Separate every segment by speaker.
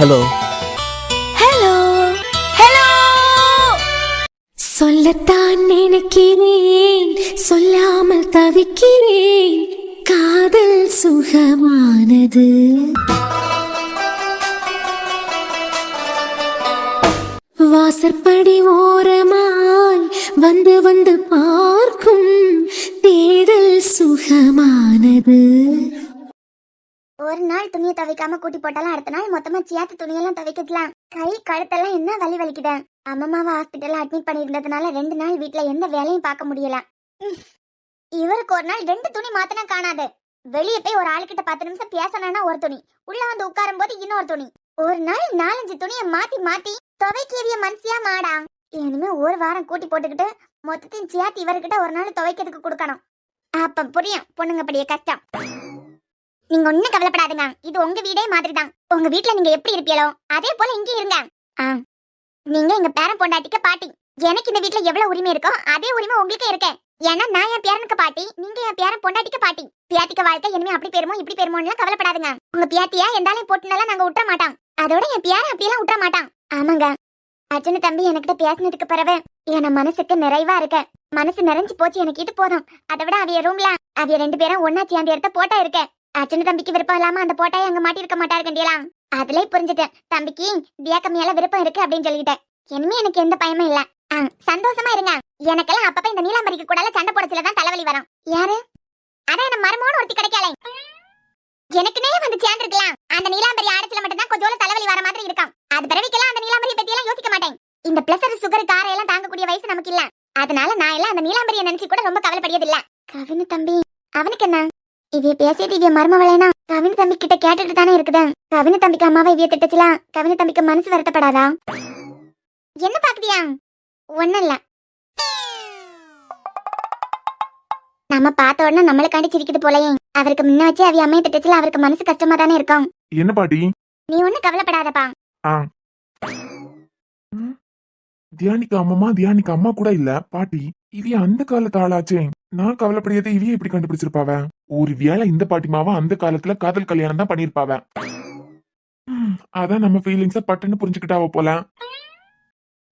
Speaker 1: Hello
Speaker 2: hello hello. சொல்லத்தான் நினைக்கிறேன், சொல்லாமல் தவிக்கிறேன். காதல் சுகமானது. வாசற்படி ஓரமாய் வந்து வந்து பார்க்கும் தேடல் சுகமானது.
Speaker 3: ஒரு நாள் துணியை துவைக்காம கூட்டி போட்டாலும் அடுத்த நாள் மொத்தமா சேர்த்து துணியெல்லாம் துவைக்கலாம். கை கழுத்தெல்லாம் என்ன வலிக்குது. அம்மாவை ஹாஸ்பிட்டல்ல அட்மிட் பண்ணியிருந்ததுனால 2 நாள் வீட்டுல எந்த வேலையும் பார்க்க முடியல. இவருக்கு ஒரு நாள் 2 துணி மாத்தினா காணாது. வெளியே போய் ஒரு ஆளுக்கிட்ட 10 நிமிஷம் பேசணும்னா ஒரு துணி, உள்ள வந்து உட்காரும் போது இன்னொரு துணி. ஒரு நாள் 4-5 துணியை மாத்தி மாத்தி துவைக்கிய மனசியா மாடா. இனிமே ஒரு வாரம் கூட்டி போட்டுக்கிட்டு மொத்தத்தையும் சேர்த்து இவர்கிட்ட ஒரு நாள் துவைக்கிறதுக்கு கொடுக்கணும். அப்ப புரியும் பொண்ணுங்கப்படிய கஷ்டம். நீங்க ஒண்ணும் கவலைப்படாதுங்க, இது உங்க வீடே மாதிரி தான். உங்க வீட்டுல நீங்க எப்படி இருப்பீங்களோ அதே போல இங்கே இருங்க. நீங்க எங்க பேரன் பொண்டாட்டிக்கு பாட்டி. எனக்கு இந்த வீட்டுல எவ்வளவு உரிமை இருக்கோ அதே உரிமை உங்களுக்கு இருக்கு. ஏன்னா நான் என் பேரனுக்கு பாட்டி, நீங்க என் பேரன் பொண்டாட்டிக்கு பாட்டி. பியாத்திக்க வாழ்க்கை இனிமே அப்படி பேருமோ இப்படி பேருமோன்னு கவலைப்படாதுங்க. உங்க பியாத்தியா எந்தாலும் போட்டுனால நாங்க விட்டுற மாட்டோம். அதோட என் பேரன் அப்படியெல்லாம் விட்டுற மாட்டான். ஆமாங்க, அர்ஜுன தம்பி என்கிட்ட பேசினதுக்கு பிறகு என் மனசுக்கு நிறைவா இருக்க. மனசு நிறைஞ்சு போச்சு, எனக்கு இது போதும். அதை விட அவைய ரூம்ல அவைய 2 பேரும் ஒன்னா சேர்ந்து எடுத்த போட்டா இருக்க. அர்ஜுன தம்பிக்கு விருப்பம் இல்லாம அந்த போட்டாயை அங்க மாட்டி இருக்க மாட்டாரு கண்டியலாம். அதுல புரிஞ்சுட்டேன், தம்பிக்கு தியாக்க மேல விருப்பம் இருக்கு அப்படின்னு சொல்லிட்டேன். இனிமே எனக்கு எந்த பயமும் இல்ல. சந்தோஷமா இருங்க. எனக்கெல்லாம் அப்பப்ப இந்த நீலாம்பரிக்கு கூட சண்டை போடச்சுலதான் தலைவலி வரும். யாரு? அதான் என்ன மருமோன்னு ஒருத்தி கிடைக்கல. எனக்குனே வந்து சேர்ந்துருக்கலாம். அந்த நீலாம்பரி ஆடத்துல மட்டும் தான் கொஞ்சம் தலைவலி வர மாதிரி இருக்கும். அது பிறவிக்கெல்லாம் அந்த நீலாம்பரி பத்தி எல்லாம் யோசிக்க மாட்டேன். இந்த பிரஷர் சுகர் காரை எல்லாம் தாங்கக்கூடிய வயசு நமக்கு இல்ல. அதனால நான் எல்லாம் அந்த நீலாம்பரியை நினைச்சு கூட ரொம்ப கவலைப்படியது இல்ல. கவினு தம்பி அவனுக்கு என்ன? இவ பேசியது இவ மருமவளேனா கவினு தம்பி கிட்ட கேட்டுட்டு தானே இருக்குது. கவினு தம்பிக்கு அம்மாவை இவ திட்டச்சுலாம் கவினு தம்பிக்கு மனசு வருத்தப்படாதா? என்ன பாக்குதியா? ஒண்ணும் இல்ல. நம்ம பார்த்த உடனே நம்மளுக்காண்டி சிரிக்குது போலயே. அவருக்கு முன்ன வச்சு அவிய அம்மையை திட்டச்சுல அவருக்கு மனசு கஷ்டமா தானே இருக்கும்.
Speaker 4: என்ன பாட்டி?
Speaker 3: நீ ஒண்ணு கவலைப்படாதப்பா.
Speaker 4: தியானிக்கு அம்மா கூட இல்ல பாட்டி. இவிய அந்த காலத்து ஆளாச்சே. நான் கவலைப்படியதை இவிய எப்படி கண்டுபிடிச்சிருப்பாவ? ஒரு வேளை இந்த பாட்டிமாவா அந்த காலத்துல காதல் கல்யாணம் தான் பண்ணிருப்பாவ. அதான் நம்ம ஃபீலிங்ஸ பட்டுன்னு புரிஞ்சுக்கிட்டாவ போல.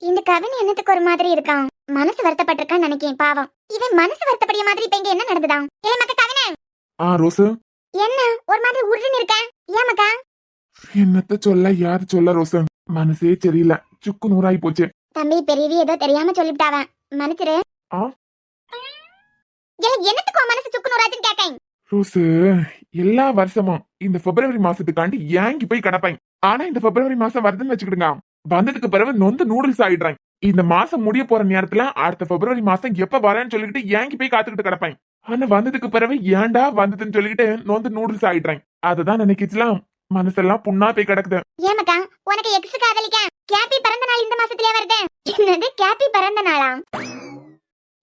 Speaker 3: இந்த கவின் என்னத்துக்கு ஒரு மாதிரி இருக்கான்? மனசு வருத்தப்பட்டிருக்கான்னு நினைக்கேன். பாவம், இவன் மனசு வருத்தப்படிய மாதிரி இப்ப இங்க என்ன நடந்துதான்? ஏ மக்கா கவினே.
Speaker 4: ரோசு
Speaker 3: என்ன ஒரு மாதிரி உருன்னு இருக்க? ஏன் மக்கா?
Speaker 4: என்னத்த சொல்ல, யாரு சொல்ல ரோசு? மனசே சரியில்லை, சுக்கு நூறாயி போச்சு.
Speaker 3: தம்பி பெரியவி ஏதோ தெரியாம சொல்லிவிட்டாவ, மன்னிச்சிரு. என்னத்துக்கு மனசு சுக்கு நூறாச்சுன்னு கேட்கேன்.
Speaker 4: ரோசு, எல்லா வருஷமும் இந்த பிப்ரவரி மாசத்துக்காண்டி ஏங்கி போய் கிடப்பேன். ஆனா இந்த பிப்ரவரி மாசம் வருதுன்னு வச்சுக்கிடுங்க, வந்ததுக்கு பிறகு நொந்து நூடுல்ஸ் ஆயிடுறேன். இந்த மாசம் முடிய போற நேரத்துல அடுத்த பிப்ரவரி மாசம் எப்ப வரேன்னு சொல்லிட்டு ஏங்கி போய் காத்துக்கிட்டு கிடப்பேன். ஆனா வந்ததுக்கு பிறகு ஏன்டா வந்ததுன்னு சொல்லிட்டு நொந்து நூடுல்ஸ் ஆயிடுறேன். அதுதான் நினைக்கலாம், மனசெல்லாம் புண்ணா போய் கிடக்குது.
Speaker 3: ஏமக்கா உனக்கு எக்ஸ் காதலிக்க கேப்பி பிறந்த நாள் இந்த மாசத்துலயே வருது. என்னது கேப்பி பிறந்த நாளா?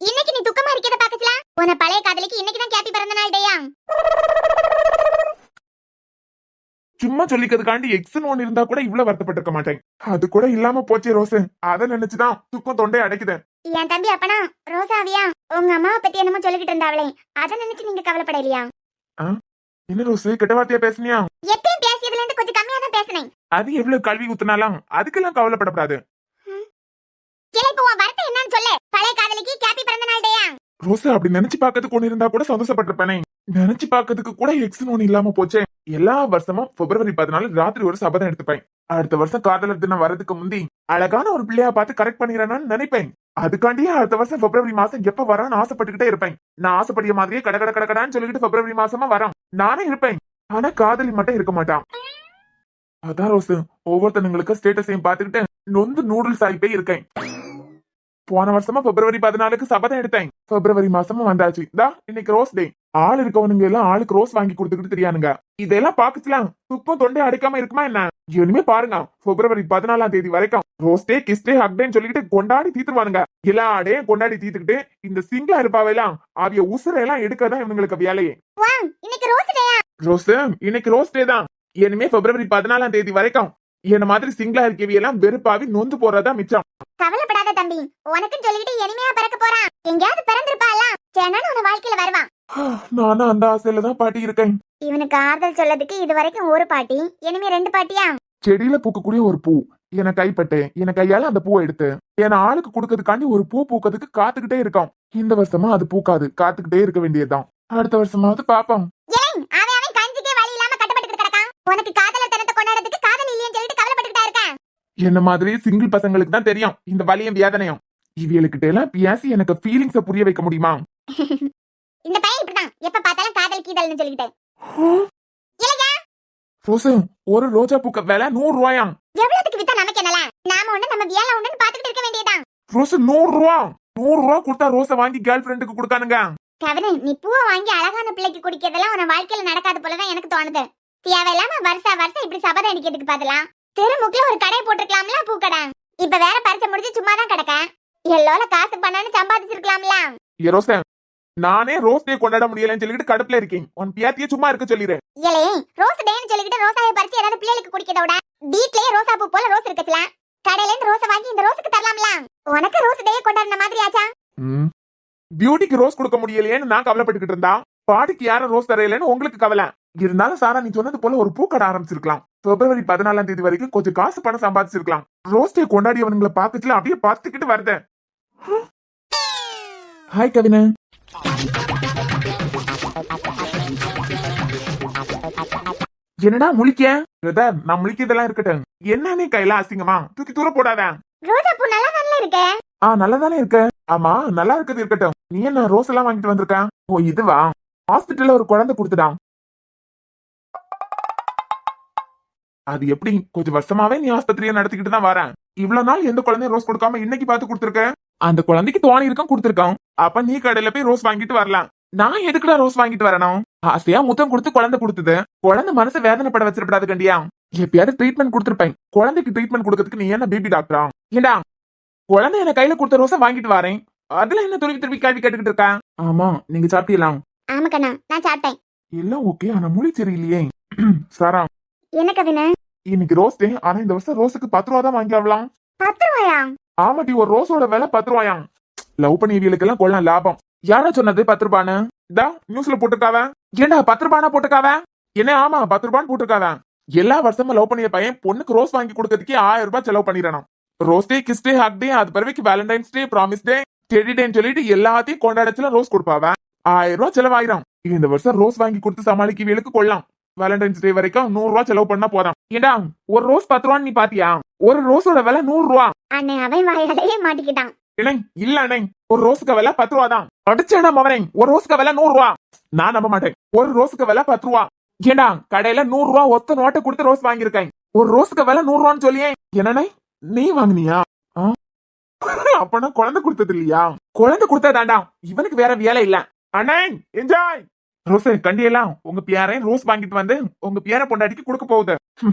Speaker 3: இன்னைக்கு நீ துக்கமா இருக்கத பாக்கச்சல. உன பழைய காதலிக்கு இன்னைக்கு தான் கேப்பி பிறந்த நாள் டேயா?
Speaker 4: சும்மா சொல்லிக்கிறதுக்காண்டி எக்ஸ்னு ஒன்னு இருந்தா கூட இவ்வளவு வருத்தப்பட்டிருக்க மாட்டேன். அது கூட இல்லாம போச்சே ரோசு, அதை நினைச்சுதான் துக்கம் தொண்டை அடைக்குது.
Speaker 3: என் தம்பி அப்பனா ரோசாவியா உங்க அம்மாவை பத்தி என்னமோ சொல்லிக்கிட்டு இருந்தாவளே, அதை நினைச்சு நீங்க கவலைப்படலையா?
Speaker 4: என்ன ரோசு, கெட்ட வார்த்தையா பேசுனியா?
Speaker 3: எப்பயும் பேசியதுல இருந்து கொஞ்சம் கம்மியா தான் பேசினேன்.
Speaker 4: அது எவ்வளவு கல்வி ஊத்துனாலும் அதுக்கெல்லாம் கவலைப்படக்கூடாது.
Speaker 3: இப்போ உன் வருத்தம் என்னன்னு சொல்லு. பழைய காதலிக்கு கேப்பி பிறந்த நாள் டேயா?
Speaker 4: ரோசு, அப்படி நினைச்சு பாக்கிறதுக்கு ஒண்ணு இருந்தா கூட சந்தோஷப்பட்டிருப்பேனே. நினைச்சு பாக்கிறதுக்கு கூட எக்ஸ்னு ஒண்ணு இல்லாம போச்சே. எல்லா வருஷமும் பிப்ரவரி 14 ராத்திரி ஒரு சபதம் எடுத்துப்பேன். அடுத்த வருஷம் காதலர் தினம் வரதுக்கு முந்தி அழகான ஒரு பிள்ளையா பார்த்து கரெக்ட் பண்ணிடுறேன்னு நினைப்பேன். அதுக்காண்டியே அடுத்த வருஷம் பிப்ரவரி மாசம் எப்ப வரான்னு ஆசைப்பட்டுக்கிட்டே இருப்பேன். நான் ஆசைப்படிய மாதிரியே கடகடான்னு சொல்லிட்டு பிப்ரவரி மாசமா வரோம் நானே இருப்பேன். ஆனா காதலி மட்டும் இருக்க மாட்டான். அதான் ரோசு, ஒவ்வொருத்தனுங்களுக்கு ஸ்டேட்டஸையும் பார்த்துக்கிட்டு நொந்து நூடுல்ஸ் ஆகி போய் இருக்கேன். போன வருஷமா பிப்ரவரி 14 சபதம் எடுத்தேன். பிப்ரவரி மாசமும் வந்தாச்சு. இன்னைக்கு ரோஸ் டே. ஆள் இருக்கவனுங்க எல்லாம் ஆளுக்கு ரோஸ் வாங்கி கொடுத்துக்கிட்டு தெரியானுங்க. இதெல்லாம் பாக்குச்சுலாம் துப்பம் தொண்டை அடைக்காம இருக்குமா என்ன? இனிமே பாருங்க, பிப்ரவரி 14ஆம் தேதி வரைக்கும் rose day, kiss day, hug டேன்னு சொல்லிக்கிட்டு கொண்டாடி தீத்துருவானுங்க. எல்லா டேயும் கொண்டாடி தீத்துக்கிட்டு இந்த சிங்கிளா இருப்பாவெல்லாம் அவிய உசுரெல்லாம் எடுக்கதான் இவங்களுக்கு வேலையே. ரோஸ் இன்னைக்கு ரோஸ் டே தான். இனிமே பிப்ரவரி 14ஆம் தேதி வரைக்கும் என்ன மாதிரி சிங்கிளா இருக்கவியெல்லாம் வெறுப்பாவி நொந்து போறதா மிச்சம்.
Speaker 3: கவலைப்படாத தம்பி, உனக்குன்னு சொல்லிட்டு இனிமையா பிறக்க போறான். எங்கயாவது பிறந்திருப்பாளா? சேனன் உன வாழ்க்கையில வருவான்.
Speaker 4: நானும் அந்த ஆசையில தான் பாட்டி இருக்கேன்.
Speaker 3: இவனுக்கு ஆறுதல் சொல்லதுக்கு இது வரைக்கும் ஒரு பாட்டி, இனிமே 2 பாட்டியா?
Speaker 4: செடியில பூக்கக்கூடிய ஒரு பூ என கைப்பட்டு என கையால அந்த பூவை எடுத்து என் ஆளுக்கு கொடுக்கறதுக்காண்டி ஒரு பூ பூக்கிறதுக்கு காத்துக்கிட்டே இருக்கோம். இந்த வருஷமா அது பூக்காது, காத்துக்கிட்டே இருக்க வேண்டியதுதான். அடுத்த வருஷமாவது பாப்போம்.
Speaker 3: ஏன் அவன் கஞ்சிக்கே வழி இல்லாம கட்டப்பட்டு கிடக்கான். உனக்கு காதலர் தினத்தை கொண்டாடுறதுக்கு காதல் இல்லையேன்னு சொல்லிட்டு கவலைப்பட்டுட்டா இருக்கேன்.
Speaker 4: என்ன மாதிரி சிங்கிள் பசங்களுக்கு தான் தெரியும் இந்த வலியும் வேதனையும். இவியலுக்கிட்ட எல்லாம் பேசி எனக்கு ஃபீலிங்ஸ புரிய வைக்க முடியுமா?
Speaker 3: இந்த பையன் இப்படிதான் எப்ப பார்த்தாலும் காதல் கீதல்னு சொல்லிட்டு.
Speaker 4: ரோசு, ஒரு ரோஜா பூக்க விலை 100 ரூபாயாம்.
Speaker 3: எவ்வளவுக்கு வித்தா நமக்கு என்னல? நாம ஒண்ணு நம்ம வியால ஒண்ணுன்னு பாத்துக்கிட்டு இருக்க வேண்டியதுதான்.
Speaker 4: ரோசு 100 ரூபா. 100 ரூபா கொடுத்தா ரோஸை வாங்கி கேர்ள் ஃப்ரெண்டுக்கு கொடுக்கானுங்க.
Speaker 3: கவனே, நீ பூவை வாங்கி அழகான பிள்ளைக்கு குடிக்கிறதெல்லாம் உன வாழ்க்கையில நடக்காத போலதான் எனக்கு தோணுது. தேவையில்லாம வருஷம் இப்படி சபதம் அடிக்கிறதுக்கு பதிலா தெருமுக்குல ஒரு கடை போட்டுருக்கலாம்ல, பூக்கடை. இப்ப வேற பரிச்சை முடிஞ்சு சும்மா தான் கிடக்க. எல்லோல காசு பண்ணான்னு சம்பாதிச்சிருக்கலாம்ல.
Speaker 4: ரோசை, நானே ரோஸ் டே கொண்டாட முடியலன்னு சொல்லிட்டு கடுப்புல இருக்கேன். உன் பியாத்தியே சும்மா இருக்க சொல்லிடு.
Speaker 3: ஏலே, ரோஸ் டேன்னு சொல்லிட்டு ரோசாவை பறிச்சு ஏதாவது பிள்ளைகளுக்கு குடிக்கிறத விட வீட்லயே ரோசா பூ போல ரோஸ் இருக்குலாம். கடையில இருந்து ரோஸை வாங்கி இந்த ரோஸுக்கு தரலாம்ல. உனக்கு ரோஸ் டே கொண்டாடுன மாதிரி ஆச்சா?
Speaker 4: பியூட்டிக்கு ரோஸ் கொடுக்க முடியலையேன்னு நான் கவலைப்பட்டுக்கிட்டு இருந்தா, பாடிக்கு யாரும் ரோஸ் தரையிலன்னு உங்களுக்கு கவலை. இருந்தாலும் சாரா, நீ சொன்னது போல ஒரு பூக்கடை ஆரம்பிச்சிருக்கலாம். பிப்ரவரி 14ஆம் தேதி வரைக்கும் கொஞ்சம் காசு பணம் சம்பாதிச்சிருக்கலாம். ரோஸ் டே கொண்டாடியவனுங்களை பாத்துச்சுல அப்படியே பார்த்துக்கிட்டு வருது. ஹாய் கவினா. என்னடா முழிக்க? பிரதர், நான் முழிக்கிறதெல்லாம் இருக்கட்டும். என்ன நீ கையில அசிங்கமா தூக்கி தூர போடாத.
Speaker 3: ரோஜா பூ நல்லா தானே இருக்கு.
Speaker 4: நல்லாதானே இருக்க. ஆமா, நல்லா இருக்கிறது இருக்கட்டும். நீ என்ன ரோஸ் எல்லாம் வாங்கிட்டு வந்திருக்க? ஓ, இதுவா? ஹாஸ்பிட்டல்ல ஒரு குழந்தை கொடுத்துட்டான். அது எப்படி? கொஞ்சம் வருஷமாவே நீ ஆஸ்பத்திரியை நடத்திக்கிட்டு தான் வரேன். இவ்வளவு நாள் எந்த குழந்தையும் ரோஸ் கொடுக்காம இன்னைக்கு பார்த்து கொடுத்துருக்க. அந்த குழந்தைக்கு தோணி இருக்கும் கொடுத்துருக்கான். அப்ப நீ கடையில போய் ரோஸ் வாங்கிட்டு வரலாம். நான் எதுக்குடா ரோஸ் வாங்கிட்டு வரணும்? ஆசையா முத்தம் கொடுத்து குழந்தை கொடுத்தது. குழந்தை மனசை வேதனைப்பட வச்சிருப்படாது கண்டியா? எப்பயாவது ட்ரீட்மெண்ட் கொடுத்துருப்பேன். குழந்தைக்கு ட்ரீட்மெண்ட் கொடுக்கறதுக்கு நீ என்ன பேபி டாக்டரா? ஏண்டா, குழந்தை என்ன கையில கொடுத்த ரோஸை வாங்கிட்டு வரேன். அதுல என்ன திருப்பி திருப்பி கேள்வி கேட்டுக்கிட்டு இருக்கா? ஆமா, நீங்க சாப்பிட்டீலாம்?
Speaker 3: ஆமா கண்ணா, நான் சாப்பிட்டேன்.
Speaker 4: எல்லாம் ஓகே, ஆனா மொழி சரியில்லையே. சாரா,
Speaker 3: என்ன கவினா?
Speaker 4: இன்னைக்கு ரோஸ் டே, ஆனா இந்த வருஷம் ரோஸுக்கு 10 ரூபா தான் வாங்கிக்கலாம்.
Speaker 3: 10 ரூபாயா?
Speaker 4: ஆமாட்டி, ஒரு ரோஸோட விலை 10 ரூபாயாம். லவ் பண்ணியவங்களுக்கு எல்லாம் கொள்ளலாம் லாபம். யாரா சொன்னது 10 ரூபான்னு? நியூஸ்ல போட்டுருக்காவ. ஏண்டா 10 ரூபானா போட்டுருக்காவ? என்ன? ஆமா, 10 ரூபான்னு போட்டுருக்காவ. எல்லா வருஷமும் லவ் பண்ணிய பையன் பொண்ணுக்கு ரோஸ் வாங்கி கொடுக்கறதுக்கே 1000 ரூபாய் செலவு பண்ணிடணும். Rose day, kiss day, hug day, அது பிறகு valentine's day, promise day, teddy டேன்னு சொல்லிட்டு எல்லாத்தையும் கொண்டாடச்சுல ரோஸ் கொடுப்பாவ. 1000 ரூபாய் செலவாயிரும். இந்த வருஷம் ரோஸ் வாங்கி கொடுத்து சமாளிக்கவியலுக்கு கொள்ளலாம். வேலண்டைன்ஸ் டே வரைக்கும் 100 ரூபாய் செலவு பண்ணா போதும். ஏண்டா, ஒரு ரோஸ் 10 ரூபான்னு நீ பாத்தியா? ஒரு ரோஸோட விலை 100 ரூபா.
Speaker 3: அண்ணே, அவன் வாயாலேயே மாட்டிக்கிட்டான்.
Speaker 4: இல்ல அண்ணே, ஒரு ரோஸுக்கு விலை 10 ரூபா தான். அடிச்சேடா மவனே, ஒரு ரோஸுக்கு விலை 100 ரூபா. நான் நம்ப மாட்டேன். ஒரு ரோஸுக்கு விலை 10 ரூபா. ஏண்டா, கடையில 100 ரூபா ஒத்த நோட்டை கொடுத்து ரோஸ் வாங்கியிருக்கேன். ஒரு ரோஸுக்கு விலை 100 ரூபான்னு சொல்லியே. என்னண்ணே, நீ வாங்கினியா? அப்பனா குழந்தை கொடுத்தது இல்லையா? குழந்தை கொடுத்ததாண்டா. இவனுக்கு வேற வேலை இல்ல. அண்ணே, என்ஜாய். ரோஸ் கண்டியெல்லாம் உங்க பேரை ரோஸ் வாங்கிட்டு வந்து உங்க பேரை பொண்டாட்டிக்கு கொடுக்க போகுது.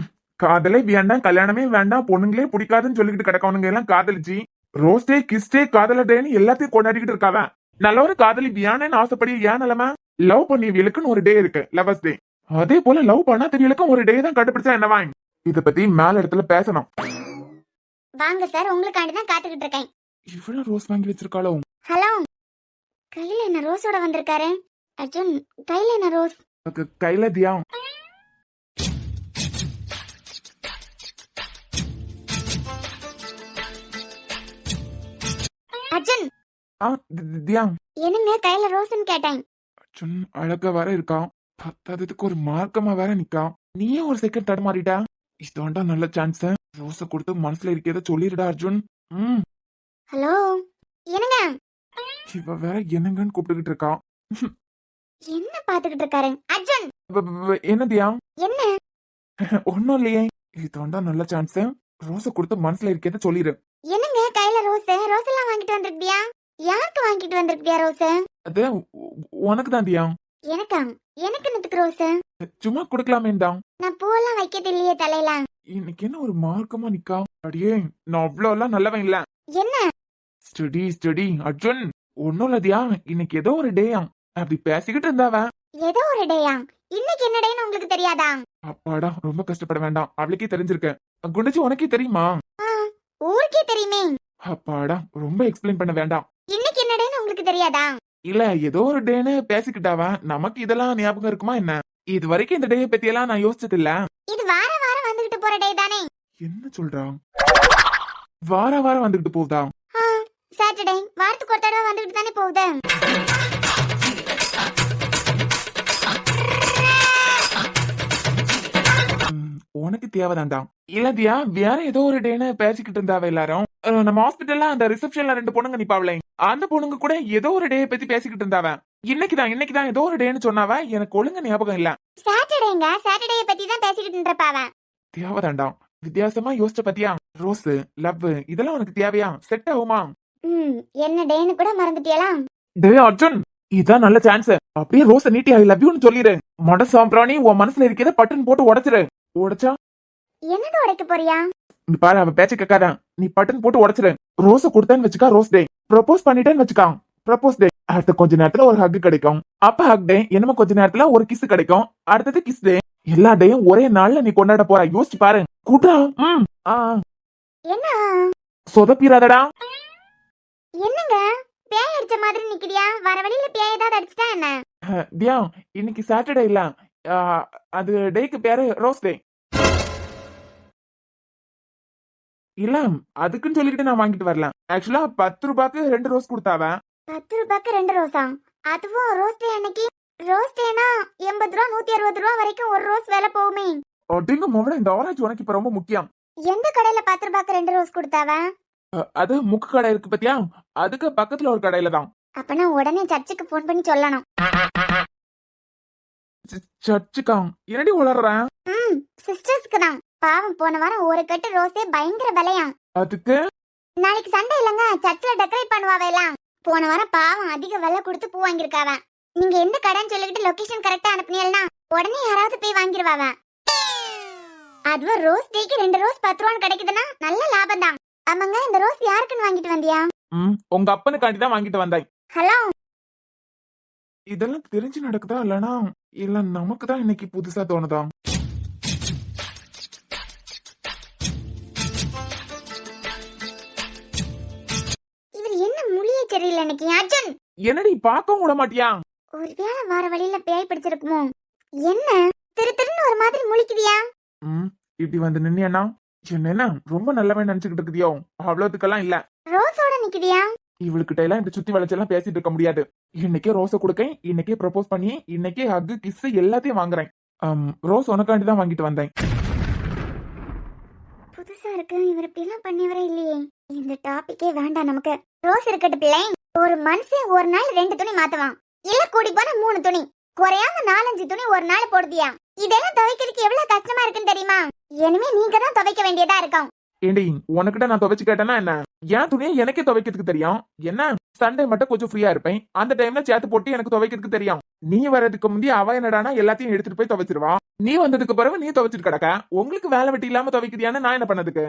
Speaker 4: காதலே வேண்டாம், கல்யாணமே வேண்டாம், பொண்ணுங்களே பிடிக்காதுன்னு சொல்லிக்கிட்டு கிடக்கவனுங்க எல்லாம் காதலிச்சு ரோஸ் டே, கிஸ் டே, காதல டேன்னு எல்லாத்தையும் கொண்டாடிக்கிட்டு இருக்காவ. நல்ல ஒரு காதலி வியானன்னு ஆசைப்படி ஏன் நிலைமை? லவ் பண்ணியவங்களுக்குன்னு ஒரு டே இருக்கு, லவர்ஸ் டே. அதே போல லவ் பண்ணா தெரியலுக்கும் ஒரு டே தான் கண்டுபிடிச்சா என்னவா? இத பத்தி மேல இடத்துல பேசணும்.
Speaker 3: வாங்க சார், உங்களுக்காண்டி தான் காத்துக்கிட்டு இருக்கேன்.
Speaker 4: இவ்வளவு ரோஸ் வாங்கி வச்சிருக்காளோ?
Speaker 3: ஹலோ, கையில என்ன ரோஸோட வந்திருக்காரு? அர்ஜுன், கையில என்ன ரோஸ்?
Speaker 4: கையில தியா.
Speaker 3: அர்ஜுன்,
Speaker 4: தியா,
Speaker 3: என்னங்க கையில ரோஸ்ன்னு கேட்டேன்.
Speaker 4: அர்ஜுன் அழகா வேற இருக்கா, பத்தாததுக்கு ஒரு மார்க்கமா வேற நிக்கா. நீயே ஒரு செகண்ட் தடமாறிட்டா. இதோண்டா நல்ல சான்ஸ். ரோஸ கொடுத்து மனசுல இருக்கிறத சொல்லிடுடா அர்ஜுன்.
Speaker 3: ஹலோ, என்னங்க?
Speaker 4: இவ வேற என்னங்கன்னு கூப்பிட்டுக்கிட்டு இருக்கா.
Speaker 3: என்ன பாத்துக்கிட்டு இருக்காரு அர்ஜுன்?
Speaker 4: என்ன தியா?
Speaker 3: என்ன?
Speaker 4: ஒன்னும் இல்லையே. இதோண்டா நல்ல சான்ஸ். ரோஸ கொடுத்து மனசுல இருக்கிறத சொல்லிடு.
Speaker 3: என்னங்க கையில ரோஸ்? ரோஸ் எல்லாம் வாங்கிட்டு வந்திருக்கியா? யாருக்கு வாங்கிட்டு வந்திருக்கியா ரோஸ்?
Speaker 4: அது உனக்கு தான் தியா.
Speaker 3: எனக்கா? எனக்கு என்னத்துக்கு ரோஸ்?
Speaker 4: சும்மா கொடுக்கலாமேண்டா.
Speaker 3: நான் பூவெல்லாம் வைக்கிறது இல்லையே தலையில.
Speaker 4: இன்னைக்கு என்ன ஒரு மார்க்கமா நிக்கா? அடியே, நான் அவ்வளவு எல்லாம் நல்லவன் இல்ல.
Speaker 3: என்ன?
Speaker 4: ஸ்டடி அர்ஜுன். ஒன்னும் இல்லதியா, இன்னைக்கு ஏதோ ஒரு டேயா. அப்படி பேசிக்கிட்டு இருந்தாவ.
Speaker 3: ஏதோ ஒரு டேயா? இன்னைக்கு என்ன டேன்னு உங்களுக்கு தெரியாதா?
Speaker 4: அப்பாடா, ரொம்ப கஷ்டப்பட வேண்டாம். அவளுக்கே தெரிஞ்சிருக்க. குண்டச்சி உனக்கே தெரியுமா?
Speaker 3: ஊருக்கே தெரியுமே.
Speaker 4: அப்பாடா, ரொம்ப எக்ஸ்பிளைன் பண்ண வேண்டாம்.
Speaker 3: இன்னைக்கு என்ன டேன்னு உங்களுக்கு தெரியாதா?
Speaker 4: இல்ல, ஏதோ ஒரு டேன்னு பேசிக்கிட்டாவ. நமக்கு இதெல்லாம் ஞாபகம் இருக்குமா என்ன? இது வரைக்கும் இந்த டே பத்தி எல்லாம் நான் யோசிச்சது இல்ல.
Speaker 3: இது வார வாரம் வந்துகிட்டு போற டே தானே.
Speaker 4: என்ன சொல்றா? வார வாரம் வந்துகிட்டு போகுதா?
Speaker 3: சாட்டர்டே வாரத்துக்கு ஒரு தடவை வந்துகிட்டு தானே போகுது.
Speaker 4: உனக்கு தேவைதான்டா. இல்ல தியா, வேற ஏதோ ஒரு டேன்னு பேசிக்கிட்டு இருந்தாவ எல்லாரும். நம்ம ஹாஸ்பிட்டல்ல அந்த ரிசப்ஷன்ல 2 பொண்ணுங்க நிப்பாவலே, அந்த பொண்ணுங்க கூட ஏதோ ஒரு டே பத்தி பேசிக்கிட்டு இருந்தாவ. இன்னைக்குதான் ஏதோ ஒரு டேன்னு சொன்னாவ. எனக்கு ஒழுங்கா ஞாபகம் இல்ல.
Speaker 3: சாட்டர்டேங்க, சாட்டர்டே பத்தி தான் பேசிக்கிட்டு இருப்பாவ.
Speaker 4: தேவைதான்டா. வித்தியாசமா யோசிச்ச பத்தியா? ரோஸ், லவ் இதெல்லாம் உனக்கு தேவையா? செட் ஆகுமா?
Speaker 3: என்ன டேன்னு கூட மறந்துட்டியலாம்.
Speaker 4: டேய் அர்ஜுன், இதான் நல்ல சான்ஸ். அப்படியே ரோஸ நீட்டி ஐ லவ் யூன்னு சொல்லிடு. மட சாம்பிராணி உன் மனசுல இருக்கிறத பட்டன் போட்டு உடைச்சிரு. உடைச்சா
Speaker 3: என்னது உடைக்க போறியா?
Speaker 4: நீ பாரு, அவ பேச்ச கேட்காத. நீ பட்டன் போட்டு உடைச்சிரு. ரோஸ கொடுத்தேன்னு வச்சுக்கா ரோஸ் டே. ப்ரப்போஸ் பண்ணிட்டேன்னு வச்சுக்கா ப்ரப்போஸ் டே. அடுத்த கொஞ்ச நேரத்துல ஒரு ஹக் கிடைக்கும். அப்ப ஹக் டே. என்னமோ கொஞ்ச நேரத்துல ஒரு கிஸ் கிடைக்கும். அடுத்தது கிஸ் டே. எல்லா டேயும் ஒரே நாள்ல நீ கொண்டாட போற. யோசிச்சு பாரு. கூட்டா.
Speaker 3: என்ன
Speaker 4: சொதப்பிராதடா.
Speaker 3: என்னங்க பேய் அடிச்ச மாதிரி நிக்கிறியா? வர வழியில பேய் ஏதாவது அடிச்சிட்டா என்ன?
Speaker 4: தியா, இன்னைக்கு சாட்டர்டே இல்ல. அது டேக்கு பேரு ரோஸ் டே. இல்ல, அதுக்குன்னு சொல்லிட்டு நான் வாங்கிட்டு வரல. ஆக்சுவலா 10 ரூபாய்க்கு 2 ரோஸ் கொடுத்தாவ.
Speaker 3: 10 ரூபாய்க்கு 2 ரோஸா? அதுவும் ரோஸ் டே அன்னைக்கு? ரோஸ் டேனா 80 ரூபா 160 ரூபா வரைக்கும் ஒரு ரோஸ் விலை போகுமே.
Speaker 4: அப்படிங்க மோட, இந்த ஆரஞ்சு உனக்கு இப்ப ரொம்ப முக்கியம்.
Speaker 3: எந்த கடையில 10 ரூபாய்க்கு 2 ரோஸ் கொடுத்தாவ?
Speaker 4: அது முக்கு கடை இருக்கு பத்தியா, அதுக்கு பக்கத்துல ஒரு கடையில தான்.
Speaker 3: அப்ப நான் உடனே சர்ச்சுக்கு போன் பண்ணி சொல்லணும்.
Speaker 4: சர்ச்சுக்கா? என்னடி உளறேன்?
Speaker 3: சிஸ்டர்ஸ்க்கு தான். பாவம், போன வாரம் ஒரு கட்டு ரோஸே பயங்கர விலையா.
Speaker 4: அதுக்கு
Speaker 3: நாளைக்கு சண்டே இல்லங்க, சர்ச்சில் டெக்கரேட் பண்ணுவாவேலாம். போன வாரம் பாவம் அதிக விலை கொடுத்து பூ வாங்கிருக்காவ. நீங்க எந்த கடைன்னு சொல்லிக்கிட்டு லொகேஷன் கரெக்டா அனுப்புனீங்கன்னா உடனே யாராவது போய் வாங்கிருவாவ. அதுவும் ரோஸ் டேக்கு 2 ரோஸ் 10 ரூபான்னு கிடைக்குதுன்னா நல்ல லாபம் தான். ஆமாங்க, இந்த ரோஸ் யாருக்குன்னு வாங்கிட்டு வந்தியா?
Speaker 4: உங்க அப்பனுக்காண்டி தான் வாங்கிட்டு வந்தாய்.
Speaker 3: ஹலோ,
Speaker 4: இதெல்லாம் தெரிஞ்சு நடக்குதா இல்லனா இல்ல நமக்கு தான் இன்னைக்கு புதுசா தோணுதா?
Speaker 3: இவர் என்ன முழியே சரியில்லை இன்னைக்கு. அர்ஜுன்,
Speaker 4: என்னடி பார்க்கவும் விட மாட்டியா?
Speaker 3: ஒருவேளை வர வழியில பேய் பிடிச்சிருக்குமோ? என்ன திரு திருன்னு ஒரு மாதிரி முழிக்குதியா?
Speaker 4: இப்படி வந்து நின்னியன்னா என்ன ரொம்ப நல்லவன் நினைச்சுக்கிட்டு இருக்குதியோ? அவ்வளவுக்கெல்லாம் இல்ல.
Speaker 3: ரோஸோட நிக்குதியா?
Speaker 4: இவளுக்கிட்ட எல்லாம் இந்த சுத்தி வளைச்செல்லாம் பேசிட்டு இருக்க முடியாது. இன்னைக்கே ரோஸ கொடுக்கேன், இன்னைக்கே ப்ரப்போஸ் பண்ணி, இன்னைக்கே ஹக் கிஸ் எல்லாத்தையும் வாங்குறேன். ரோஸ் உனக்காண்டி தான் வாங்கிட்டு வந்தேன்.
Speaker 3: புதுசா இருக்கு, இவர் இப்படி எல்லாம் பண்ணிவரே இல்லையே. இந்த டாபிக்கே வேண்டாம் நமக்கு. ரோஸ் இருக்கட்டு பிள்ளை. ஒரு மனுஷன் ஒரு நாள் 2 துணி மாத்துவான், இல்ல கூடி போனா 3 துணி, குறையாம 4-5 துணி ஒரு நாள் போடுதியா. இதெல்லாம் துவைக்கிறதுக்கு எவ்வளவு கஷ்டமா இருக்குன்னு தெரியுமா? இனிமே நீங்க தான் துவைக்க வேண்டியதா இருக்கும்.
Speaker 4: ஏண்டி, உனக்கிட்ட நான் துவைச்சு கேட்டேன்னா என்ன? என் துணியை எனக்கே துவைக்கிறதுக்கு தெரியும். என்ன சண்டே மட்டும் கொஞ்சம் ஃப்ரீயா இருப்பேன், அந்த டைம்ல சேர்த்து போட்டு எனக்கு துவைக்கிறதுக்கு தெரியும். நீ வர்றதுக்கு முந்தைய அவ என்னடானா எல்லாத்தையும் எடுத்துட்டு போய் துவைச்சிருவா. நீ வந்ததுக்கு பிறகு நீ துவைச்சிட்டு கிடக்க. உங்களுக்கு வேலை வெட்டி இல்லாம துவைக்கிறியான்னு நான் என்ன பண்ணதுக்கு?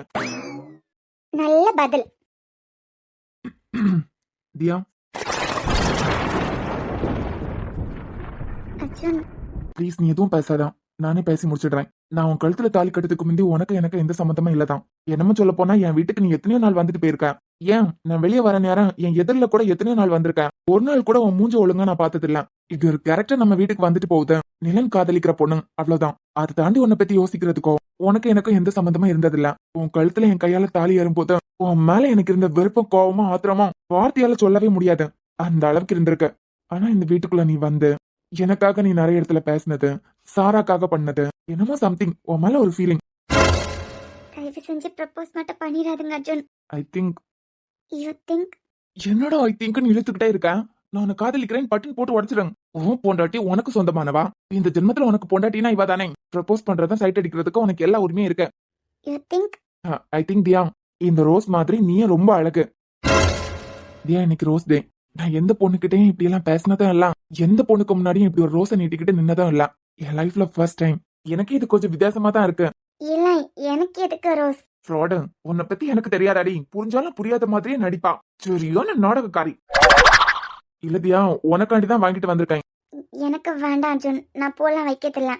Speaker 3: நல்ல பதில்.
Speaker 4: தியா,
Speaker 3: அர்ஜுன்,
Speaker 4: ப்ளீஸ் நீ எதுவும் பேசாதான். நானே பேசி முடிச்சிடுறேன். நான் உன் கழுத்துல தாலி கட்டுறதுக்கு முந்தி உனக்கு எனக்கு எந்த சம்மந்தமும் இல்லதான். என்னமோ சொல்ல போனா என் வீட்டுக்கு நீ எத்தனையோ நாள் வந்துட்டு போயிருக்க. ஏன் நான் வெளியே வர நேரம் என் எதிரில கூட எத்தனையோ நாள் வந்திருக்கேன். ஒரு நாள் கூட உன் மூஞ்ச ஒழுங்கா நான் பார்த்தது இல்ல. இது ஒரு கேரக்டர் நம்ம வீட்டுக்கு வந்துட்டு போகுது. நிலன் காதலிக்கிற பொண்ணு, அவ்வளவுதான். அதை தாண்டி உன்னை பத்தி யோசிக்கிறதுக்கோ உனக்கு எனக்கும் எந்த சம்மந்தமும் இருந்ததில்ல. உன் கழுத்துல என் கையால தாலி ஏறும்போது உன் மேல எனக்கு இருந்த விருப்பம், கோவமும், ஆத்திரமும் வார்த்தையால சொல்லவே முடியாது. அந்த அளவுக்கு இருந்திருக்கு. ஆனா இந்த வீட்டுக்குள்ள நீ வந்து எனக்காக நீ நிறைய இடத்துல பேசினது, சாராக்காக பண்ணது, என்னமோ சம்திங் உன் மேல ஒரு ஃபீலிங்.
Speaker 3: தயவு செஞ்சு ப்ரப்போஸ் மட்டும் பண்ணிடாதுங்க Arjun.
Speaker 4: I think.
Speaker 3: You think?
Speaker 4: என்னடா ஐ திங்க்னு இழுத்துக்கிட்டே இருக்கேன். நான் உன்னை காதலிக்கிறேன் பட்டன் போட்டு உடச்சிடுங்க. உன் பொண்டாட்டி உனக்கு சொந்தமானவா? இந்த ஜென்மத்துல உனக்கு பொண்டாட்டினா இவ தானே. ப்ரப்போஸ் பண்றதா சைட் அடிக்கிறதுக்கு உனக்கு எல்லா உரிமையும் இருக்கு.
Speaker 3: You think?
Speaker 4: ஐ திங்க் தியா, இந்த ரோஸ் மாதிரி நீயும் ரொம்ப அழகு. தியா, இன்னைக்கு ரோஸ் டே. நான் எந்த பொண்ணுகிட்டையும் இப்படி எல்லாம் பேசினதும் இல்ல, எந்த பொண்ணுக்கு முன்னாடியும் இப்படி ஒரு ரோஸை நீட்டிக்கிட்டு நின்னதும் இல்ல. என் லைஃப்ல ஃபர்ஸ்ட் டைம். எனக்கு இது கொஞ்சம் வித்தியாசமா தான் இருக்கு.
Speaker 3: இல்ல, எனக்கு எதுக்கு ரோஸ்?
Speaker 4: ஃப்ராடு, உன்னை பத்தி எனக்கு தெரியாதாடி. புரிஞ்சாலும் புரியாத மாதிரியே நடிப்பா. சரியான நாடகக்காரி. இல்லதியா, உனக்காண்டிதான் வாங்கிட்டு வந்திருக்கேன்.
Speaker 3: எனக்கு வேண்டாம் அர்ஜுன், நான் போலாம் வைக்கத்தில்ல.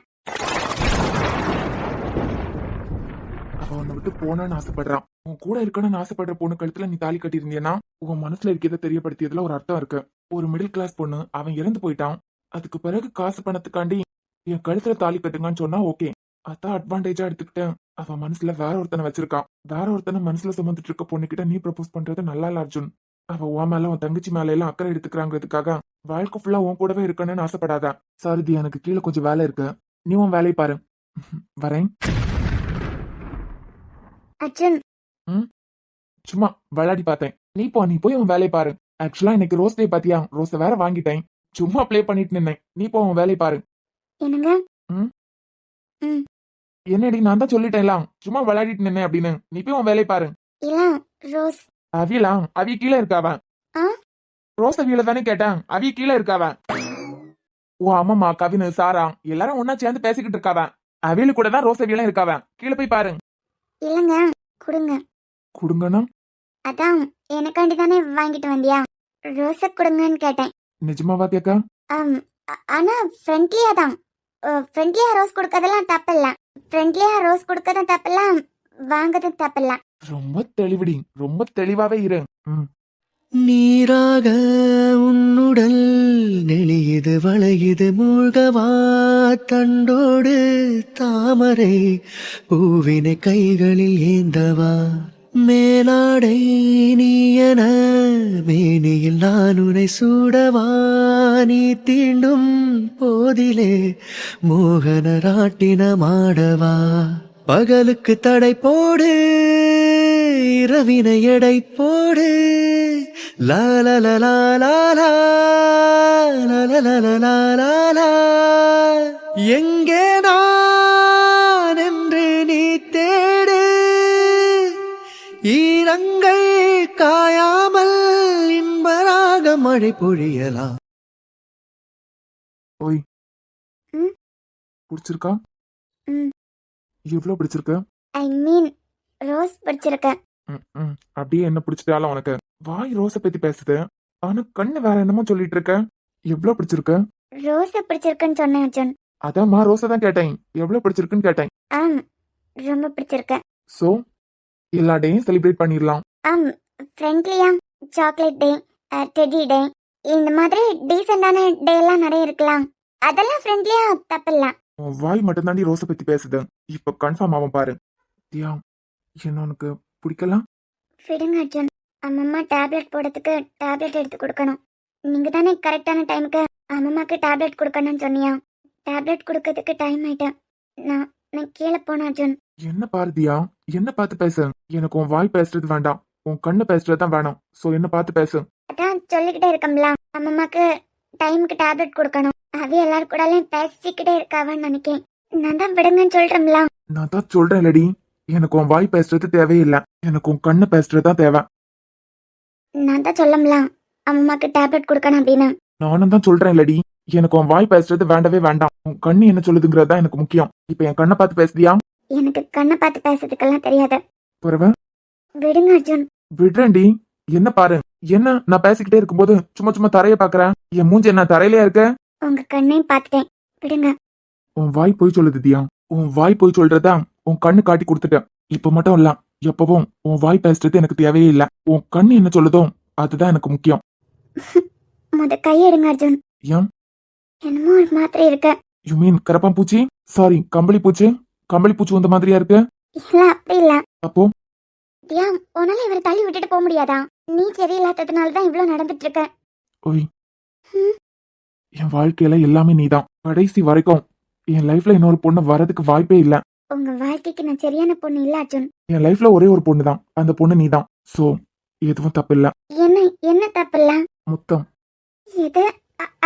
Speaker 4: அவ உன்னை விட்டு போனான்னு ஆசைப்படுறான். உன் கூட இருக்கணும்னு ஆசைப்படுற பொண்ணு கழுத்துல நீ தாலி கட்டி இருந்தீன்னா உன் மனசுல இருக்கிறத தெரியப்படுத்தியதுல ஒரு அர்த்தம் இருக்கு. ஒரு மிடில் கிளாஸ் பொண்ணு, அவன் இறந்து போயிட்டான். அதுக்கு பிறகு காசு பணத்துக்காண்டி என் கழுத்துல தாலி கட்டுங்கன்னு சொன்னா ஓகே. அதான் அட்வான்டேஜா எடுத்துக்கிட்டேன். அவன் மனசுல வேற ஒருத்தனை வச்சிருக்கான். வேற ஒருத்தனை மனசுல சுமந்துட்டு இருக்க பொண்ணுகிட்ட நீ ப்ரப்போஸ் பண்றது நல்லா இல்ல அர்ஜுன். அவ உன் மேல உன் தங்கச்சி மேல எல்லாம் அக்கறை எடுத்துக்கிறாங்கிறதுக்காக வாழ்க்கை ஃபுல்லா உன் கூடவே இருக்கணும்னு ஆசைப்படாத. சாரதி, எனக்கு கீழே கொஞ்சம் வேலை இருக்கு. நீ உன் வேலையை பாரு. வரேன்.
Speaker 3: அர்ஜுன்,
Speaker 4: சும்மா விளையாடி பார்த்தேன். நீ போய் உன் வேலையை பாரு. ஆக்சுவலா இன்னைக்கு ரோஸ் டே பாத்தியா? ரோஸை வேற வாங்கிட்டேன். சும்மா ப்ளே பண்ணிட்டு நின்னேன். நீ போ உன் வேலையை பாரு.
Speaker 3: என்னங்க?
Speaker 4: என்னடி, நான் தான் சொல்லிட்டேன்ல சும்மா விளையாடிட்டு நின்னேன் அப்படின்னு. நீ போய் உன் வேலையை பாரு.
Speaker 3: இல்ல ரோஸ்.
Speaker 4: அவிய கீழே இருக்காவ.
Speaker 3: ஆ?
Speaker 4: ரோஸ் அவியில தானே கேட்டேன். அவிய கீழே இருக்காவ. ஓ ஆமாமா, கவினு சாரா எல்லாரும் ஒன்னா சேர்ந்து பேசிக்கிட்டு இருக்காவ. அவியலு கூட தான் ரோஸ் அவியெல்லாம் இருக்காவ. கீழே போய் பாரு.
Speaker 3: இல்லங்க, கொடுங்க.
Speaker 4: கொடுங்கண்ணா?
Speaker 3: அதான் எனக்காண்டி தானே வாங்கிட்டு வந்தியா? ரோஸ கொடுங்கன்னு கேட்டேன்.
Speaker 4: நிஜமாவா கேக்கா?
Speaker 3: ஆனா ஃப்ரெண்ட்லியா தான். ஃப்ரெண்ட்லியா ரோஸ் கொடுக்கறதெல்லாம் தப்பில்ல. ஃப்ரெண்ட்லியா ரோஸ் கொடுக்கறதும் தப்பில்ல, வாங்கறதும் தப்பில்ல.
Speaker 4: ரொம்ப தெளிவுடி, ரொம்ப தெளிவாவே இரு.
Speaker 1: நீராக உன்னுடல் நெளியுது வளையுது மூழ்கவா தண்டோடு தாமரை பூவினை கைகளில் ஏந்தவா மேலாடை நீயன மேனியில் நான் உனை சூடவா நீ தீண்டும் போதிலே மோகன ராட்டினமாடவா பகலுக்கு தடை போடு இரவினை எடை போடு லாலலலாலா எங்கே நான் என்று நீ தேடு ஈரங்கள் காயாமல் இன்பராக மழை பொழியலாம்.
Speaker 4: ஓய்,
Speaker 3: ம்?
Speaker 4: பிடிச்சிருக்கா?
Speaker 3: ம்.
Speaker 4: எவ்வளவு பிடிச்சிருக்க?
Speaker 3: ஐ மீன் ரோஸ் பிடிச்சிருக்க.
Speaker 4: அப்படியே என்ன பிடிச்சிட்டாலும் உனக்கு வாய் ரோஸை பத்தி பேசுது, ஆனா கண்ணு வேற என்னமோ சொல்லிட்டு இருக்க. எவ்வளவு பிடிச்சிருக்க?
Speaker 3: ரோஸ பிடிச்சிருக்குன்னு சொன்னேன் அர்ஜுன்.
Speaker 4: அதான்மா, ரோஸை தான் கேட்டேன். எவ்வளவு பிடிச்சிருக்குன்னு கேட்டேன்.
Speaker 3: ரொம்ப பிடிச்சிருக்க.
Speaker 4: சோ எல்லா டேயும் செலிப்ரேட் பண்ணிடலாம்.
Speaker 3: ஃப்ரெண்ட்லியா சாக்லேட் டே, டெடி டே, இந்த மாதிரி டீசெண்டான டே எல்லாம் நிறைய இருக்கலாம். அதெல்லாம் ஃப்ரெண்ட்லியா தப்பில்ல.
Speaker 4: உன் வாய் மட்டும் தாண்டி ரோஸை பத்தி பேசுது. இப்ப கன்ஃபார்ம் ஆகும் பாரு. தியா, என்ன உனக்கு பிடிக்கலாம்?
Speaker 3: விடுங்க அர்ஜுன். அம்மம்மா டேப்லெட் போடுறதுக்கு டேப்லெட் எடுத்து கொடுக்கணும். நீங்க தானே கரெக்டான டைமுக்கு அம்மம்மாக்கு டேப்லெட் கொடுக்கணும்னு சொன்னியா? டேப்லெட் கொடுக்கறதுக்கு டைம் ஆயிட்டேன். நான் கீழே போனேன் அர்ஜுன்.
Speaker 4: என்ன பாரதியா, என்ன பார்த்து பேசு. எனக்கு உன் வாய் பேசுறது வேண்டாம், உன் கண்ணு பேசுறது தான் வேணும். சோ என்ன பார்த்து பேசு.
Speaker 3: அதான் சொல்லிக்கிட்டே இருக்கம்ல, அம்மம்மாக்கு டைமுக்கு டேப்லெட் கொடுக்கணும். அது எல்லாரும் கூடலையும் பேசிக்கிட்டே இருக்காவன்னு நினைக்கிறேன். நான் தான் விடுங்கன்னு சொல்றேன்ல.
Speaker 4: நான் தான் சொல்றேன் லடி, எனக்கு உன் வாய் பேசுறது தேவையில்லை, எனக்கு உன் கண்ணு பேசுறது தான் தேவை.
Speaker 3: நான் தான் சொல்லம்ல அம்மாக்கு டேப்லெட் கொடுக்கணும் அப்படின்னு.
Speaker 4: நானும் தான் சொல்றேன் லடி, எனக்கு உன் வாய் பேசுறது வேண்டவே வேண்டாம். உன் கண்ணு என்ன சொல்லுதுங்கிறது தான் எனக்கு முக்கியம். இப்ப என் கண்ணை பார்த்து பேசுதியா?
Speaker 3: எனக்கு கண்ணை பார்த்து பேசுறதுக்கெல்லாம் தெரியாது.
Speaker 4: புறவ
Speaker 3: விடுங்க அர்ஜுன்.
Speaker 4: விடுறேன்டி. என்ன பாரு, என்ன நான் பேசிக்கிட்டே இருக்கும்போது சும்மா சும்மா தரைய பாக்குறேன். என் மூஞ்சி என்ன தரையிலயா இருக்க?
Speaker 3: உங்க கண்ணையும் பார்த்துட்டேன். விடுங்க.
Speaker 4: உன் வாய் போய் சொல்லுது தியா, உன் வாய் போய் சொல்றதா உன் கண்ணு காட்டி கொடுத்துட்டேன். இப்ப மட்டும் இல்ல, எப்பவும் உன் வாய் பேசுறது எனக்கு தேவையே இல்ல. உன் கண்ணு என்ன சொல்லுதோ அதுதான் எனக்கு முக்கியம்.
Speaker 3: முத கையெடுங்க அர்ஜுன்.
Speaker 4: ஏன்?
Speaker 3: என்னமோ ஒரு மாதிரி இருக்க.
Speaker 4: யூ மீன் கரப்பான் பூச்சி? சாரி, கம்பளி பூச்சி. கம்பளி பூச்சி வந்த மாதிரியா இருக்கு.
Speaker 3: இல்ல அப்படி இல்ல.
Speaker 4: அப்போ
Speaker 3: தியா, உன்னால இவரை தள்ளி விட்டுட்டு போக முடியாதா? நீ சரியில்லாததுனாலதான் இவ்வளவு நடந்துட்டு இருக்க.
Speaker 4: ஓய், என் வாழ்க்கையில எல்லாமே நீதான். கடைசி வரைக்கும் என் லைஃப்ல இன்னொரு பொண்ணு வரதுக்கு வாய்ப்பே இல்ல.
Speaker 3: உங்க வாழ்க்கைக்கு நான் சரியான பொண்ணு இல்ல அர்ஜுன்.
Speaker 4: என் லைஃப்ல ஒரே ஒரு பொண்ணு தான், அந்த பொண்ணு நீதான். சோ எதுவும் தப்பு இல்ல.
Speaker 3: என்ன தப்பு இல்ல?
Speaker 4: முத்தம்.
Speaker 3: எது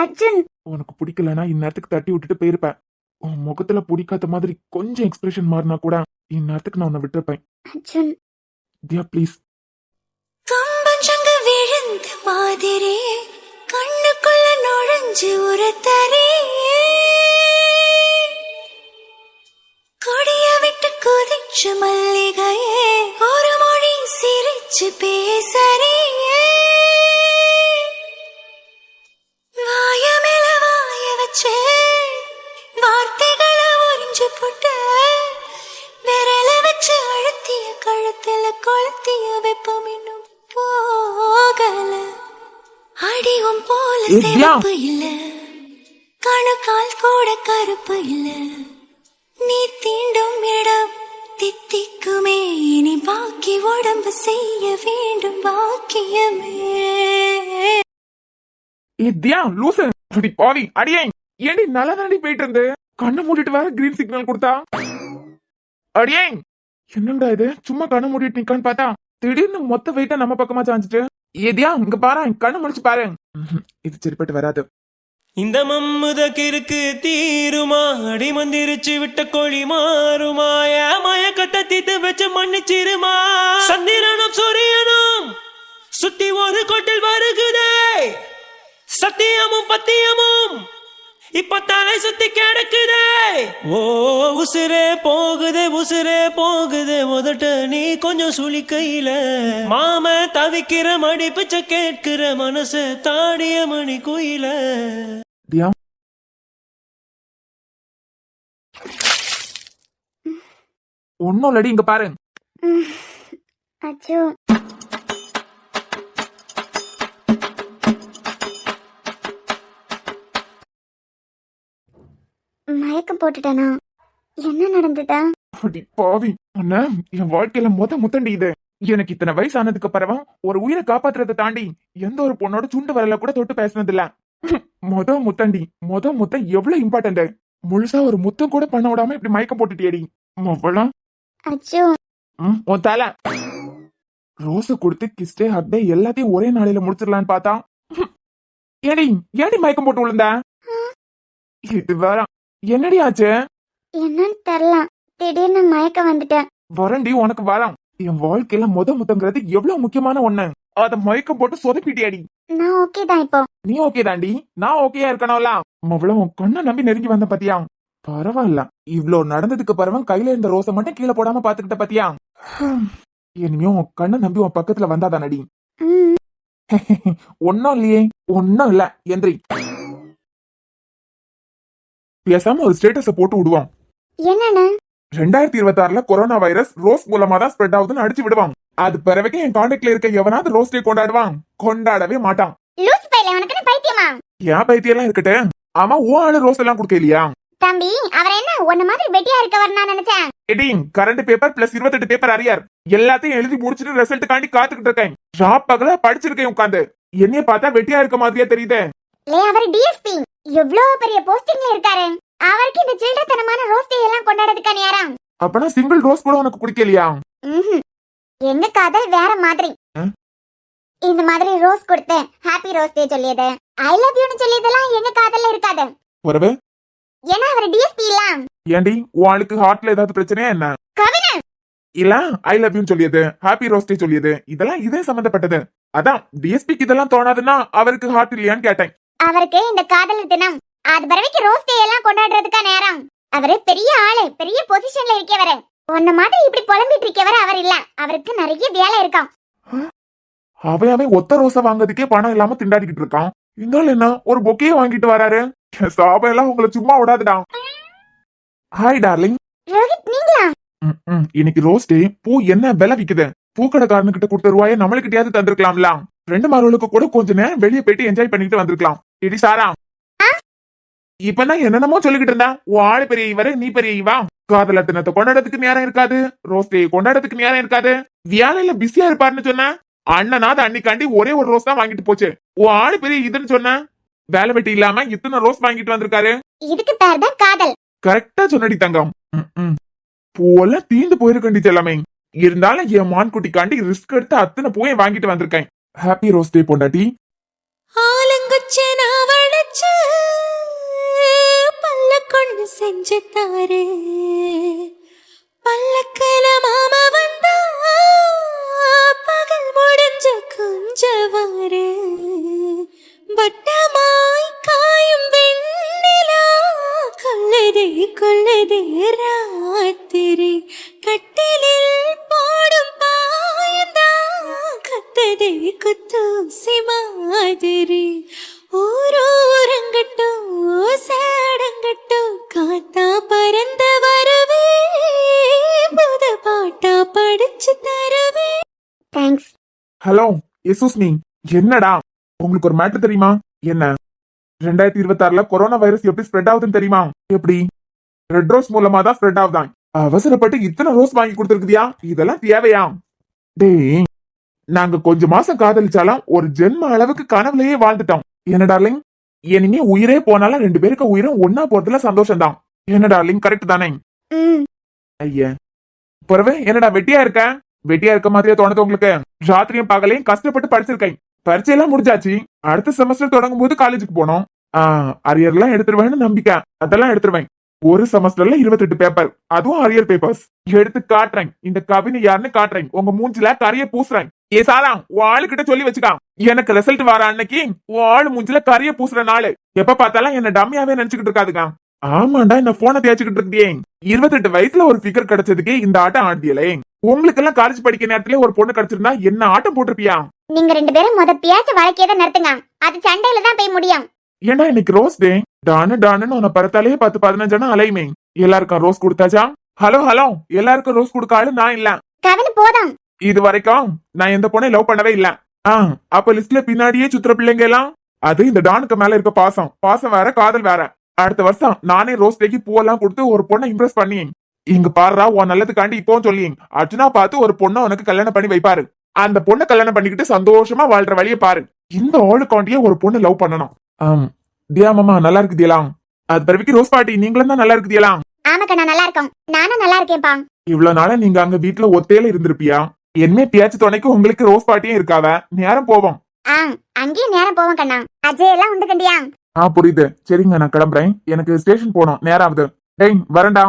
Speaker 3: அர்ஜுன்?
Speaker 4: உனக்கு பிடிக்கலன்னா இந்நேரத்துக்கு தட்டி விட்டுட்டு போயிருப்பேன். உன் முகத்துல பிடிக்காத மாதிரி கொஞ்சம் எக்ஸ்பிரஷன் மாறினா கூட இந்நேரத்துக்கு நான் உன்னை விட்டுருப்பேன்.
Speaker 3: அர்ஜுன்
Speaker 4: தியா ப்ளீஸ்.
Speaker 2: கம்பஞ்சங்க விழுந்த மாதிரி கண்ணுக்குள்ள நுழைஞ்சு ஒரு தரே கொடிய விட்டு குதிச்சு மல்லிகையே ஒரு மொழி சிரிச்சு பேசறியே வாயமேல வாய வச்சு வார்த்தைகளை உறிஞ்சு போட்டு விரல வச்சு அழுத்திய கழுத்துல கொளுத்திய வெப்பம் இன்னும் போகல அடிவும் போல சிறப்பு இல்ல கணுக்கால் கூட கருப்பு இல்ல நீ தீண்டும் இடம் தித்திக்குமே இனி பாக்கி உடம்பு செய்ய வேண்டும் பாக்கியமே.
Speaker 4: தியா லூசு அடி பாவி அடியே ஏண்டி நல்லா தாண்டி போயிட்டு இருந்து கண்ணை மூடிட்டு வர கிரீன் சிக்னல் கொடுத்தா அடியே என்னடா இது சும்மா கண்ணை மூடிட்டு நிக்கான்னு பார்த்தா திடீர்னு மொத்த வெயிட்டா நம்ம பக்கமா சாஞ்சிட்டு ஏதியா இங்க பாரு கண்ணை முடிச்சு பாரு இது சரிப்பட்டு வராது.
Speaker 5: இந்த மம்முத கிறுக்கு தீருமா அடி மந்திரிச்சு விட்ட கோழி மாறுமாய மயக்கத்தை தீத்து வச்சு மன்னிச்சிருமா சந்திரனும் சூரியனும் சுத்தி ஒரு கொட்டில் வருகுதே சத்தியமும் பத்தியமும் இப்ப தலை சுத்தி கிடக்குதே. ஓ உசுரே போகுதே உதட்ட நீ கொஞ்சம் சுழி கையில மாம தவிக்கிற மடி பிச்சை கேட்கிற மனசு தாடிய மணி குயில.
Speaker 4: தியா ஒன்னும் இல்லடி இங்க பாரு
Speaker 3: அச்சோ மயக்கம் போட்டுட்டானா? என்ன நடந்ததா?
Speaker 4: அடி பாவி அண்ணா என் வாழ்க்கையில முத்தண்டி இது. எனக்கு இத்தனை வயசு ஆனதுக்கு பிறவா ஒரு உயிரை காப்பாத்துறதை தாண்டி எந்த ஒரு பொண்ணோட சுண்டு வரல கூட தொட்டு பேசினது இல்ல. முத்தண்டி முத்தம் எவ்வளவு இம்பார்ட்டன்ட். முழுசா ஒரு முத்தம் கூட பண்ண விடாம இப்படி மயக்கம் போட்டுட்டியடி மொவ்வளம்.
Speaker 3: அச்சோ
Speaker 4: உன் தலை ரோஸ கொடுத்து கிஸ்டே ஹட்டே எல்லாத்தையும் ஒரே நாளையில முடிச்சிடலான்னு பார்த்தா ஏடி மயக்கம் போட்டு விழுந்தா இது வேற என்னடி ஆச்சு?
Speaker 3: என்னன்னு தெரியல, திடீர்னு மயக்கம் வந்துட்டேன்.
Speaker 4: வரண்டி உனக்கு வரான். என் வாழ்க்கையில முத்தங்கிறது எவ்வளவு முக்கியமான ஒண்ணு. அத மயக்கம் போட்டு சொதப்பிட்டியாடி.
Speaker 3: நான் ஓகே தான் இப்போ.
Speaker 4: நீ ஓகே தாண்டி, நான் ஓகேயா இருக்கணும்ல. அவ்வளவு கண்ணை நம்பி நெருங்கி வந்த பாத்தியா? பரவாயில்ல, இவ்ளோ நடந்ததுக்கு பிறகு கையில இருந்த ரோஸை மட்டும் கீழே போடாம பாத்துக்கிட்ட பாத்தியா? இனிமே உன் கண்ணை நம்பி உன் பக்கத்துல வந்தாதானடி. ஒன்னும் இல்லையே, ஒன்னும் இல்ல எந்திரி. பேசாம ஒரு ஸ்டேட்டஸ போட்டு விடுவான்.
Speaker 3: என்னன்னு?
Speaker 4: 2026 கொரோனா வைரஸ் ரோஸ் மூலமா தான் ஸ்ப்ரெட் ஆகுதுன்னு அடிச்சு விடுவான். அது பிறகு என் கான்டாக்ட்ல இருக்க எவனாவது ரோஸ் டே கொண்டாடவே மாட்டான்.
Speaker 3: லூஸ் பையல, உனக்கு என்ன பைத்தியமா?
Speaker 4: ஏன் பைத்தியம் எல்லாம் இருக்கட்டு, ஆமா உன் ஆளு ரோஸ் எல்லாம் கொடுக்க இல்லையா?
Speaker 3: தம்பி அவர் என்ன உன்ன மாதிரி வெட்டியா இருக்கவர் நான் நினைச்சேன்.
Speaker 4: Heading current paper plus 28 paper arrear எல்லாத்தையும் எழுதி முடிச்சிட்டு ரிசல்ட் காண்டி காத்துக்கிட்டு இருக்கேன். பகல படிச்சிருக்கேன் உட்காந்து. என்னைய பார்த்தா வெட்டியா இருக்க மாதிரியா தெரியுது.
Speaker 3: அவர் டிஎஸ்பி எவ்வளவு பெரிய போஸ்டிங்ல இருக்காரு. அவருக்கு இந்த சில்ட்ரத்தனமான ரோஸ் டே எல்லாம் கொண்டாடுறதுக்கான யாராம்?
Speaker 4: அப்பனா சிங்கிள் ரோஸ் கூட உனக்கு குடிக்கலையா?
Speaker 3: எங்க காதல் வேற மாதிரி. இந்த மாதிரி ரோஸ் கொடுத்து ஹாப்பி ரோஸ் டே சொல்லியது, ஐ லவ் யூன்னு சொல்லியதெல்லாம் எங்க காதல்ல இருக்காது.
Speaker 4: வரவே
Speaker 3: ஏன்னா அவர் டிஎஸ்பி இல்ல.
Speaker 4: ஏண்டி உனக்கு ஹார்ட்ல ஏதாவது பிரச்சனையா என்ன?
Speaker 3: கவின
Speaker 4: இல்ல ஐ லவ் யூ சொல்லியது, ஹாப்பி ரோஸ் டே சொல்லியது, இதெல்லாம் இதே சம்பந்தப்பட்டது. அதான் டிஎஸ்பிக்கு இதெல்லாம் தோணாதுன்னா அவருக்கு ஹார்ட் இல்லையான்னு கேட்டேன்.
Speaker 3: அவருக்கு இந்த காதல் தினம் அது பரவைக்கு ரோஸ் டே எல்லாம் கொண்டாடுறதுக்கா நேரம். அவரு பெரிய ஆளு, பெரிய பொசிஷன்ல இருக்கவரு. உன்ன மாதிரி இப்படி புலம்பிட்டு இருக்கவர் அவர் இல்ல. அவருக்கு நிறைய வேலை இருக்காம்.
Speaker 4: அவன் ஒத்த ரோஸா வாங்குறதுக்கே பணம் இல்லாம திண்டாடிக்கிட்டு இருக்கான். இருந்தாலும் என்ன ஒரு பொக்கையே வாங்கிட்டு வராரு. சாபம் எல்லாம் உங்களை சும்மா விடாதுடா. Hi darling.
Speaker 3: ரோஹித் நீங்களா?
Speaker 4: இன்னைக்கு ரோஸ் டே. பூ என்ன விலை விக்குது? பூக்கடைக்காரனுக்கிட்ட கொடுத்த ரூபாய நம்மளுக்கிட்டயாவது தந்திருக்கலாம்ல. ரெண்டு மார்களுக்கு கூட கொஞ்ச நேரம் வெளியே போயிட்டு என்ஜாய் பண்ணிட்டு வந்திருக்கலாம். இடி சாரா இப்பதான் என்னென்னமோ சொல்லிக்கிட்டு இருந்தா. உன் ஆளு பெரிய இவரு, நீ பெரிய இவா. காதல தினத்தை கொண்டாடத்துக்கு நேரம் இருக்காது, ரோஸ் டே கொண்டாடத்துக்கு நேரம் இருக்காது, வியாழையில பிஸியா இருப்பாருன்னு சொன்ன. அண்ணனாவது அன்னைக்காண்டி ஒரே ஒரு ரோஸ் தான் வாங்கிட்டு போச்சு. உன் ஆளு பெரிய இதுன்னு சொன்ன. வேலை வெட்டி இல்லாம இத்தனை ரோஸ் வாங்கிட்டு வந்திருக்காரு.
Speaker 3: இதுக்கு பேர் தான் காதல்.
Speaker 4: கரெக்டா சொன்னடி தங்கம். பூவெல்லாம் தீந்து போயிருக்கண்டி செல்லாமே. இருந்தாலும் என் மான்குட்டிக்காண்டி ரிஸ்க் எடுத்து அத்தனை பூவை வாங்கிட்டு வந்திருக்கேன். ஹாப்பி ரோஸ் டே பொண்டாட்டி.
Speaker 2: ஆலங்குச்சே நான் வளைச்சு பல்ல கொண்டு செஞ்சு தாரு. பல்லக்கல மாமா வந்தா பகல் முடிஞ்ச கொஞ்சவாரு. வட்டமாய் காயும் வெண்ணிலா கொள்ளதே ராத்திரி. கட்டிலில் போடும் பாயந்தா கத்ததே குத்தூசி மாதிரி. ஊரூரங்கட்டும் சேடங்கட்டும் காத்தா பறந்த வரவே புத பாட்டா படிச்சு தரவே.
Speaker 3: தேங்க்ஸ்.
Speaker 4: ஹலோ எசூஸ் மீ. என்னடா உங்களுக்கு ஒரு மேட்டர் தெரியுமா? என்ன 2026 கொரோனா வைரஸ் எப்படி ஸ்ப்ரெட் ஆகுதுன்னு தெரியுமா? எப்படி ரெட் ரோஸ் மூலமா தான் ஸ்ப்ரெட் ஆகுதான். அவசரப்பட்டு இத்தனை ரோஸ் வாங்கி கொடுத்துருக்குதியா? இதெல்லாம் தேவையா? டேய், நாங்க கொஞ்ச மாசம் காதலிச்சாலும் ஒரு ஜென்ம அளவுக்கு கனவுலயே வாழ்ந்துட்டோம். என்ன டார்லிங்? இனிமே உயிரே போனாலும் 2 பேருக்கு உயிரும் ஒன்னா போறதுல சந்தோஷம் தான். என்ன டார்லிங், கரெக்ட் தானே?
Speaker 3: ம்
Speaker 4: ஐயா, பிறவே என்னடா வெட்டியா இருக்க? வெட்டியா இருக்க மாதிரியே தோணுது உங்களுக்கு? ராத்திரியும் பகலையும் கஷ்டப்பட்டு படிச்சிருக்கேன். பரீட்சையெல்லாம் முடிஞ்சாச்சு. அடுத்த செமஸ்டர் தொடங்கும் போது காலேஜுக்கு போனோம். அரியர்லாம் எடுத்துருவேன்னு நம்பிக்கை. அதெல்லாம் எடுத்துருவேன். ஒரு செமஸ்டர்ல 28 பேப்பர், அதுவும் அரியர் பேப்பர்ஸ். எடுத்து காட்டுறேன். இந்த கவினை யாருன்னு காட்டுறேன். உங்க மூஞ்சில கரிய பூசுறேன். ஏ சாரா, உன் ஆளுகிட்ட சொல்லி வச்சுக்கான். எனக்கு ரிசல்ட் வர அன்னைக்கு உன் ஆளு மூஞ்சில கரிய பூசுற நாளு. எப்ப பார்த்தாலும் என்ன டம்மியாவே நினைச்சுக்கிட்டு இருக்காதுக்கா. ஆமாண்டா, இந்த போனை தேய்ச்சிக்கிட்டு இருக்கியே. 28 வயசுல ஒரு ஃபிகர் கிடைச்சதுக்கு இந்த ஆட்டம் ஆடியலே. உங்களுக்கு எல்லாம் காலேஜ் படிக்கிற நேரத்துல ஒரு பொண்ணு கிடைச்சிருந்தா என்ன ஆட்டம் போட்டிருப்பியா?
Speaker 3: நீங்க 2 பேரும் பேச்ச வழக்கியதை நிறுத்துங்க. அது சண்டையில தான் போய் முடியும்.
Speaker 4: ஏன்னா இன்னைக்கு ரோஸ் டே. டான்னு உன்னை பரத்தாலே 10-15 அலையுமே. எல்லாருக்கும் ரோஸ் கொடுத்தாச்சா? ஹலோ ஹலோ, எல்லாருக்கும் ரோஸ் கொடுக்க ஆளு நான் இல்ல.
Speaker 3: கவின் போதும்.
Speaker 4: இது வரைக்கும் நான் எந்த பொண்ணை லவ் பண்ணவே இல்ல. அப்ப லிஸ்ட்ல பின்னாடியே சுத்துற பிள்ளைங்க எல்லாம் அது இந்த டானுக்கு மேல இருக்க பாசம். பாசம் வேற, காதல் வேற. அடுத்த வருஷம் நானே ரோஸ் டேக்கு பூவெல்லாம் கொடுத்து ஒரு பொண்ணை இம்ப்ரெஸ் பண்ணி, இங்க பாருடா உன் நல்லதுக்காண்டி இப்பவும் சொல்லி அர்ஜுனா பார்த்து ஒரு பொண்ணை உனக்கு கல்யாணம் பண்ணி வைப்பாரு. அந்த பொண்ணை கல்யாணம் பண்ணிக்கிட்டு சந்தோஷமா வாழ்ற வழியை பாரு. இந்த ஆளுக்காண்டியே ஒரு பொண்ணு லவ் பண்ணணும். தியா மாமா நல்லா இருக்குதியலாம்? அது பிறகு ரோஸ் பாட்டி நீங்களும் தான் நல்லா இருக்குதியலாம்?
Speaker 3: ஆமாக்கா, நான் நல்லா இருக்கேன். நானும் நல்லா இருக்கேன்ப்பா.
Speaker 4: இவ்வளவு நாளா நீங்க அங்க வீட்டுல ஒத்தையில இருந்திருப்பியா? என்ன பேச்சு துணைக்கு உங்களுக்கு ரோஸ் பாட்டியும் இருக்காவ. நேரம் போவோம்.
Speaker 3: அங்கேயும் நேரம் போவோம் கண்ணா. அஜய் எல்லாம் உண்டு கண்டியா?
Speaker 4: புரியுது. சரிங்க, நான் கிளம்புறேன். எனக்கு ஸ்டேஷன் போனோம், நேரம் ஆகுது. டேய் வரேன்டா.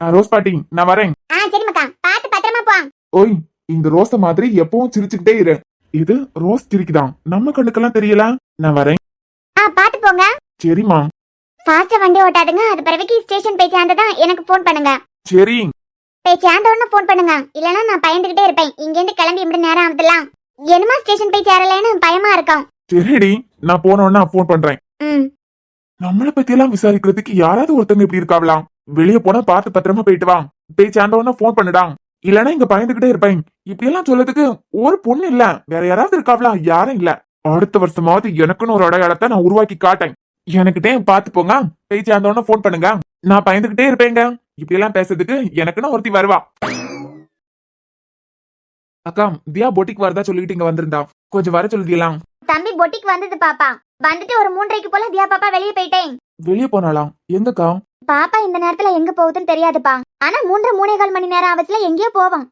Speaker 4: ரோஸ் பாட்டி நான் வரேன்.
Speaker 3: சரி மக்கா, பாத்து பத்திரமா போ.
Speaker 4: ஓய், இந்த ரோஸ மாதிரி எப்பவும் சிரிச்சுக்கிட்டே இரு. இது ரோஸ் சிரிக்குதான், நம்ம கண்ணுக்கெல்லாம் தெரியல. நான் வரேன்.
Speaker 3: பாத்து போங்க.
Speaker 4: சரிம்மா.
Speaker 3: ஃபாஸ்டா வண்டி ஓட்டாதுங்க. அது பிறகு ஸ்டேஷன் போய் சேர்ந்ததான் எனக்கு போன் பண்ணுங்க.
Speaker 4: சரி.
Speaker 3: போய் சேர்ந்த உடனே போன் பண்ணுங்க. இல்லனா நான் பயந்துகிட்டே இருப்பேன். இங்க இருந்து கிளம்பி இப்படி நேரம் ஆகுதுலாம். என்னமா ஸ்டேஷன் போய் சேரலன்னு பயமா இருக்கும்.
Speaker 4: சரிடி, நான் போனோன்னா போன் பண்றேன். நம்மளை பத்தி எல்லாம் விசாரிக்கிறதுக்கு யாராவது ஒருத்தங்க இப்படி இருக்காவலாம். வெளியே போனா பார்த்து பத்திரமா போயிட்டு வா. போய் சேர்ந்த உடனே போன் பண்ணுடா. இல்லனா இங்க பயந்துகிட்டே இருப்பேன். இப்படி எல்லாம் சொல்லதுக்கு ஒரு பொண்ணு இல்ல, வேற யாராவது இருக்காவலாம்? யாரும் இல்ல. அடுத்த வருஷமாவது எனக்குன்னு ஒரு அடையாளத்தை நான் உருவாக்கி காட்டேன். எனக்கிட்டே பார்த்து போங்க. போய் சேர்ந்த உடனே போன் பண்ணுங்க. நான் பயந்துகிட்டே இருப்பேங்க. இப்படி எல்லாம் பேசுறதுக்கு எனக்குன்னு ஒருத்தி வருவா. அக்கா, தியா பொட்டிக்கு வரதா சொல்லிட்டு இங்க வந்திருந்தா. கொஞ்சம் வர சொல்லிடலாம்.
Speaker 3: தம்பி பொட்டிக்கு வந்தது பாப்பா. வந்துட்டு ஒரு 3:30 போல தியா பாப்பா வெளியே போயிட்டேன்.
Speaker 4: வெளியே போனாலாம்? எங்கக்கா?
Speaker 3: பாப்பா இந்த நேரத்துல எங்க போகுதுன்னு தெரியாதுப்பா. ஆனா 3-3.25 மணி நேரம் ஆவச்சுல எங்கேயோ போவோம்.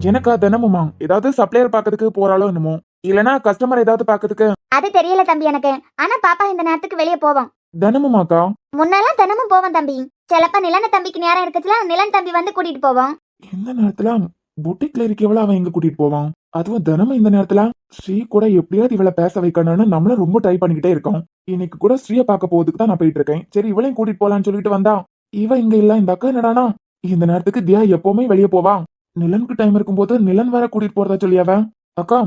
Speaker 4: எனக்கா தினமுமா ஏதாவது சப்ளையர் பாக்கிறதுக்கு போறாளோ என்னமோ, இல்லனா கஸ்டமர் ஏதாவது பாக்கிறதுக்கு?
Speaker 3: அது தெரியல தம்பி எனக்கு. ஆனா பாப்பா இந்த நேரத்துக்கு வெளியே போவோம்.
Speaker 4: தினமுமாக்கா?
Speaker 3: முன்னெல்லாம் தினமும் போவோம் தம்பி. சிலப்ப நிலன தம்பிக்கு நேரம் இருக்குச்சுல நிலன் தம்பி வந்து கூட்டிட்டு போவோம்.
Speaker 4: இந்த நேரத்துல பொட்டிக்ல இருக்கவள அவன் எங்க கூட்டிட்டு போவான்? அதுவும் தினமும் இந்த நேரத்துல ஸ்ரீ கூட எப்படியாவது இவளை பேச வைக்கணும்னு நம்மள ரொம்ப ட்ரை பண்ணிக்கிட்டே இருக்கோம். இன்னைக்கு கூட ஸ்ரீய பார்க்க போறதுக்கு தான் நான் போயிட்டு இருக்கேன். சரி இவளையும் கூட்டிட்டு போலான்னு சொல்லிட்டு வந்தா இவ இங்க இல்ல. இந்த அக்கா என்னடானா இந்த நேரத்துக்கு தியா எப்பவுமே வெளியே போவா. நிலனுக்கு டைம் இருக்கும்போது நிலன் வர கூட்டிட்டு போறதா சொல்லியாவ. அக்கா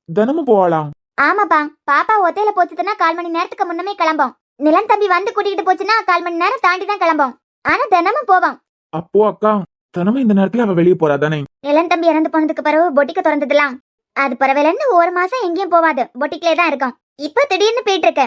Speaker 4: தினமும் போவாளாம்?
Speaker 3: ஆமாப்பா, பாப்பா ஒத்தையில போச்சுன்னா 1/4 மணி நேரத்துக்கு முன்னமே கிளம்போம். நிலன் தம்பி வந்து கூட்டிட்டு போச்சுன்னா 1/4 மணி நேரம் தாண்டி தான் கிளம்போம். ஆனா தினமும் போவோம்.
Speaker 4: அப்போ அக்கா தினமும் இந்த நேரத்துல அவ வெளியே போறா தானே?
Speaker 3: நிலன் தம்பி இறந்து போனதுக்கு பிறகு பொட்டிக்கு திறந்ததுலாம். அது பரவாயில்லன்னு 1 மாசம் எங்கேயும் போவாது. பொட்டிக்லே தான் இருக்கும். இப்ப திடீர்னு போயிட்டு இருக்க.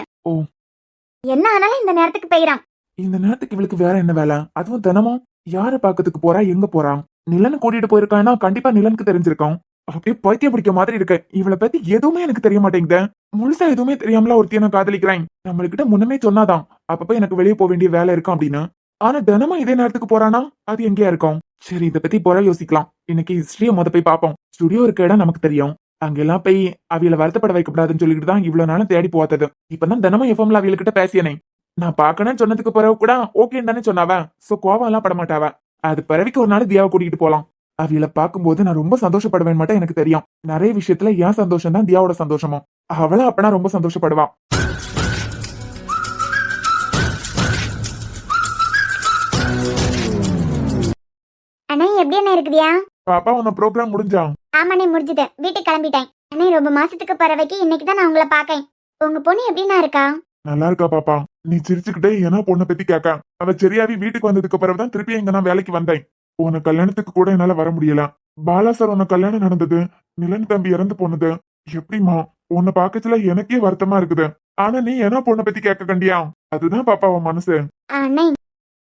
Speaker 3: என்ன ஆனாலும் இந்த நேரத்துக்கு போயிடான்.
Speaker 4: இந்த நேரத்துக்கு இவளுக்கு வேற என்ன வேலை? அதுவும் தினமும் யார பாக்கிறதுக்கு போறா, எங்க போறா? நிலன் கூட்டிட்டு போயிருக்கான்னா கண்டிப்பா நிலனுக்கு தெரிஞ்சிருக்கும். அப்படியே பைத்தியம் பிடிக்க மாதிரி இருக்கு. இவளை பத்தி எதுவுமே எனக்கு தெரிய மாட்டேங்குது. முழுசா எதுவுமே தெரியாமல ஒருத்திய நான் காதலிக்கிறேன். நம்மளுக்கிட்ட முன்னமே சொன்னாதான் அப்பப்ப எனக்கு வெளியே போக வேண்டிய வேலை இருக்கும் அப்படின்னு. ஆனா தினமும் இதே நேரத்துக்கு போறானா அது எங்கேயா இருக்கும்? சரி, இதை பத்தி போற யோசிக்கலாம். இன்னைக்கு ஹிஸ்டரிய போய் பார்ப்போம். ஸ்டுடியோ இருக்க இடம் நமக்கு தெரியும். அங்கெல்லாம் போய் அவியல வருத்தப்பட வைக்கப்படாதுன்னு சொல்லிட்டு தான் இவ்வளவு நாளும் தேடி போவாத்தது. இப்பதான் தினமும் எஃப்எம்ல அவியல்கிட்ட பேசியனே. நான் பாக்கணும்னு சொன்னதுக்கு பிறகு கூட ஓகேன்னு தானே சொன்னாவ. சோ கோவம் எல்லாம் பட மாட்டாவ. அது பிறவிக்கு ஒரு நாள் தியாவை கூட்டிட்டு போலாம். அவியல பாக்கும்போது நான் ரொம்ப சந்தோஷப்படுவேன் மட்டும் எனக்கு தெரியும். நிறைய விஷயத்துல என் சந்தோஷம் தான் தியாவோட சந்தோஷமோ. அவளா அப்பனா ரொம்ப சந்தோஷப்படுவா.
Speaker 3: அண்ணா எப்படி அண்ணா இருக்குதியா?
Speaker 4: பாப்பா உன்ன ப்ரோக்ராம் முடிஞ்சா?
Speaker 3: ஆமாண்ணே முடிஞ்சுது. வீட்டுக்கு கிளம்பிட்டேன். அண்ணே ரொம்ப மாசத்துக்கு பிறவைக்கு இன்னைக்கு தான் நான் உங்களை பாக்கேன். உங்க பொண்ணு எப்படின்னா இருக்கா?
Speaker 4: நல்லா இருக்கா பாப்பா? நீ சிரிச்சுக்கிட்டே ஏன்னா பொண்ணை பத்தி கேட்க. அவ சரியாவே வீட்டுக்கு வந்ததுக்கு பிறகுதான் திருப்பி இங்க நான் வேலைக்கு வந்தேன். உன கல்யாணத்துக்கு கூட என்னால வர முடியல. பாலா சார் உன கல்யாணம் நடந்தது, நிலன் தம்பி இறந்து போனது எப்படிமா உன்னை பாக்கச்சுல எனக்கே வருத்தமா இருக்குது. ஆனா நீ என்ன பொண்ணை பத்தி கேட்க கண்டியா? அதுதான் பாப்பா உன் மனசு.
Speaker 3: அண்ணே,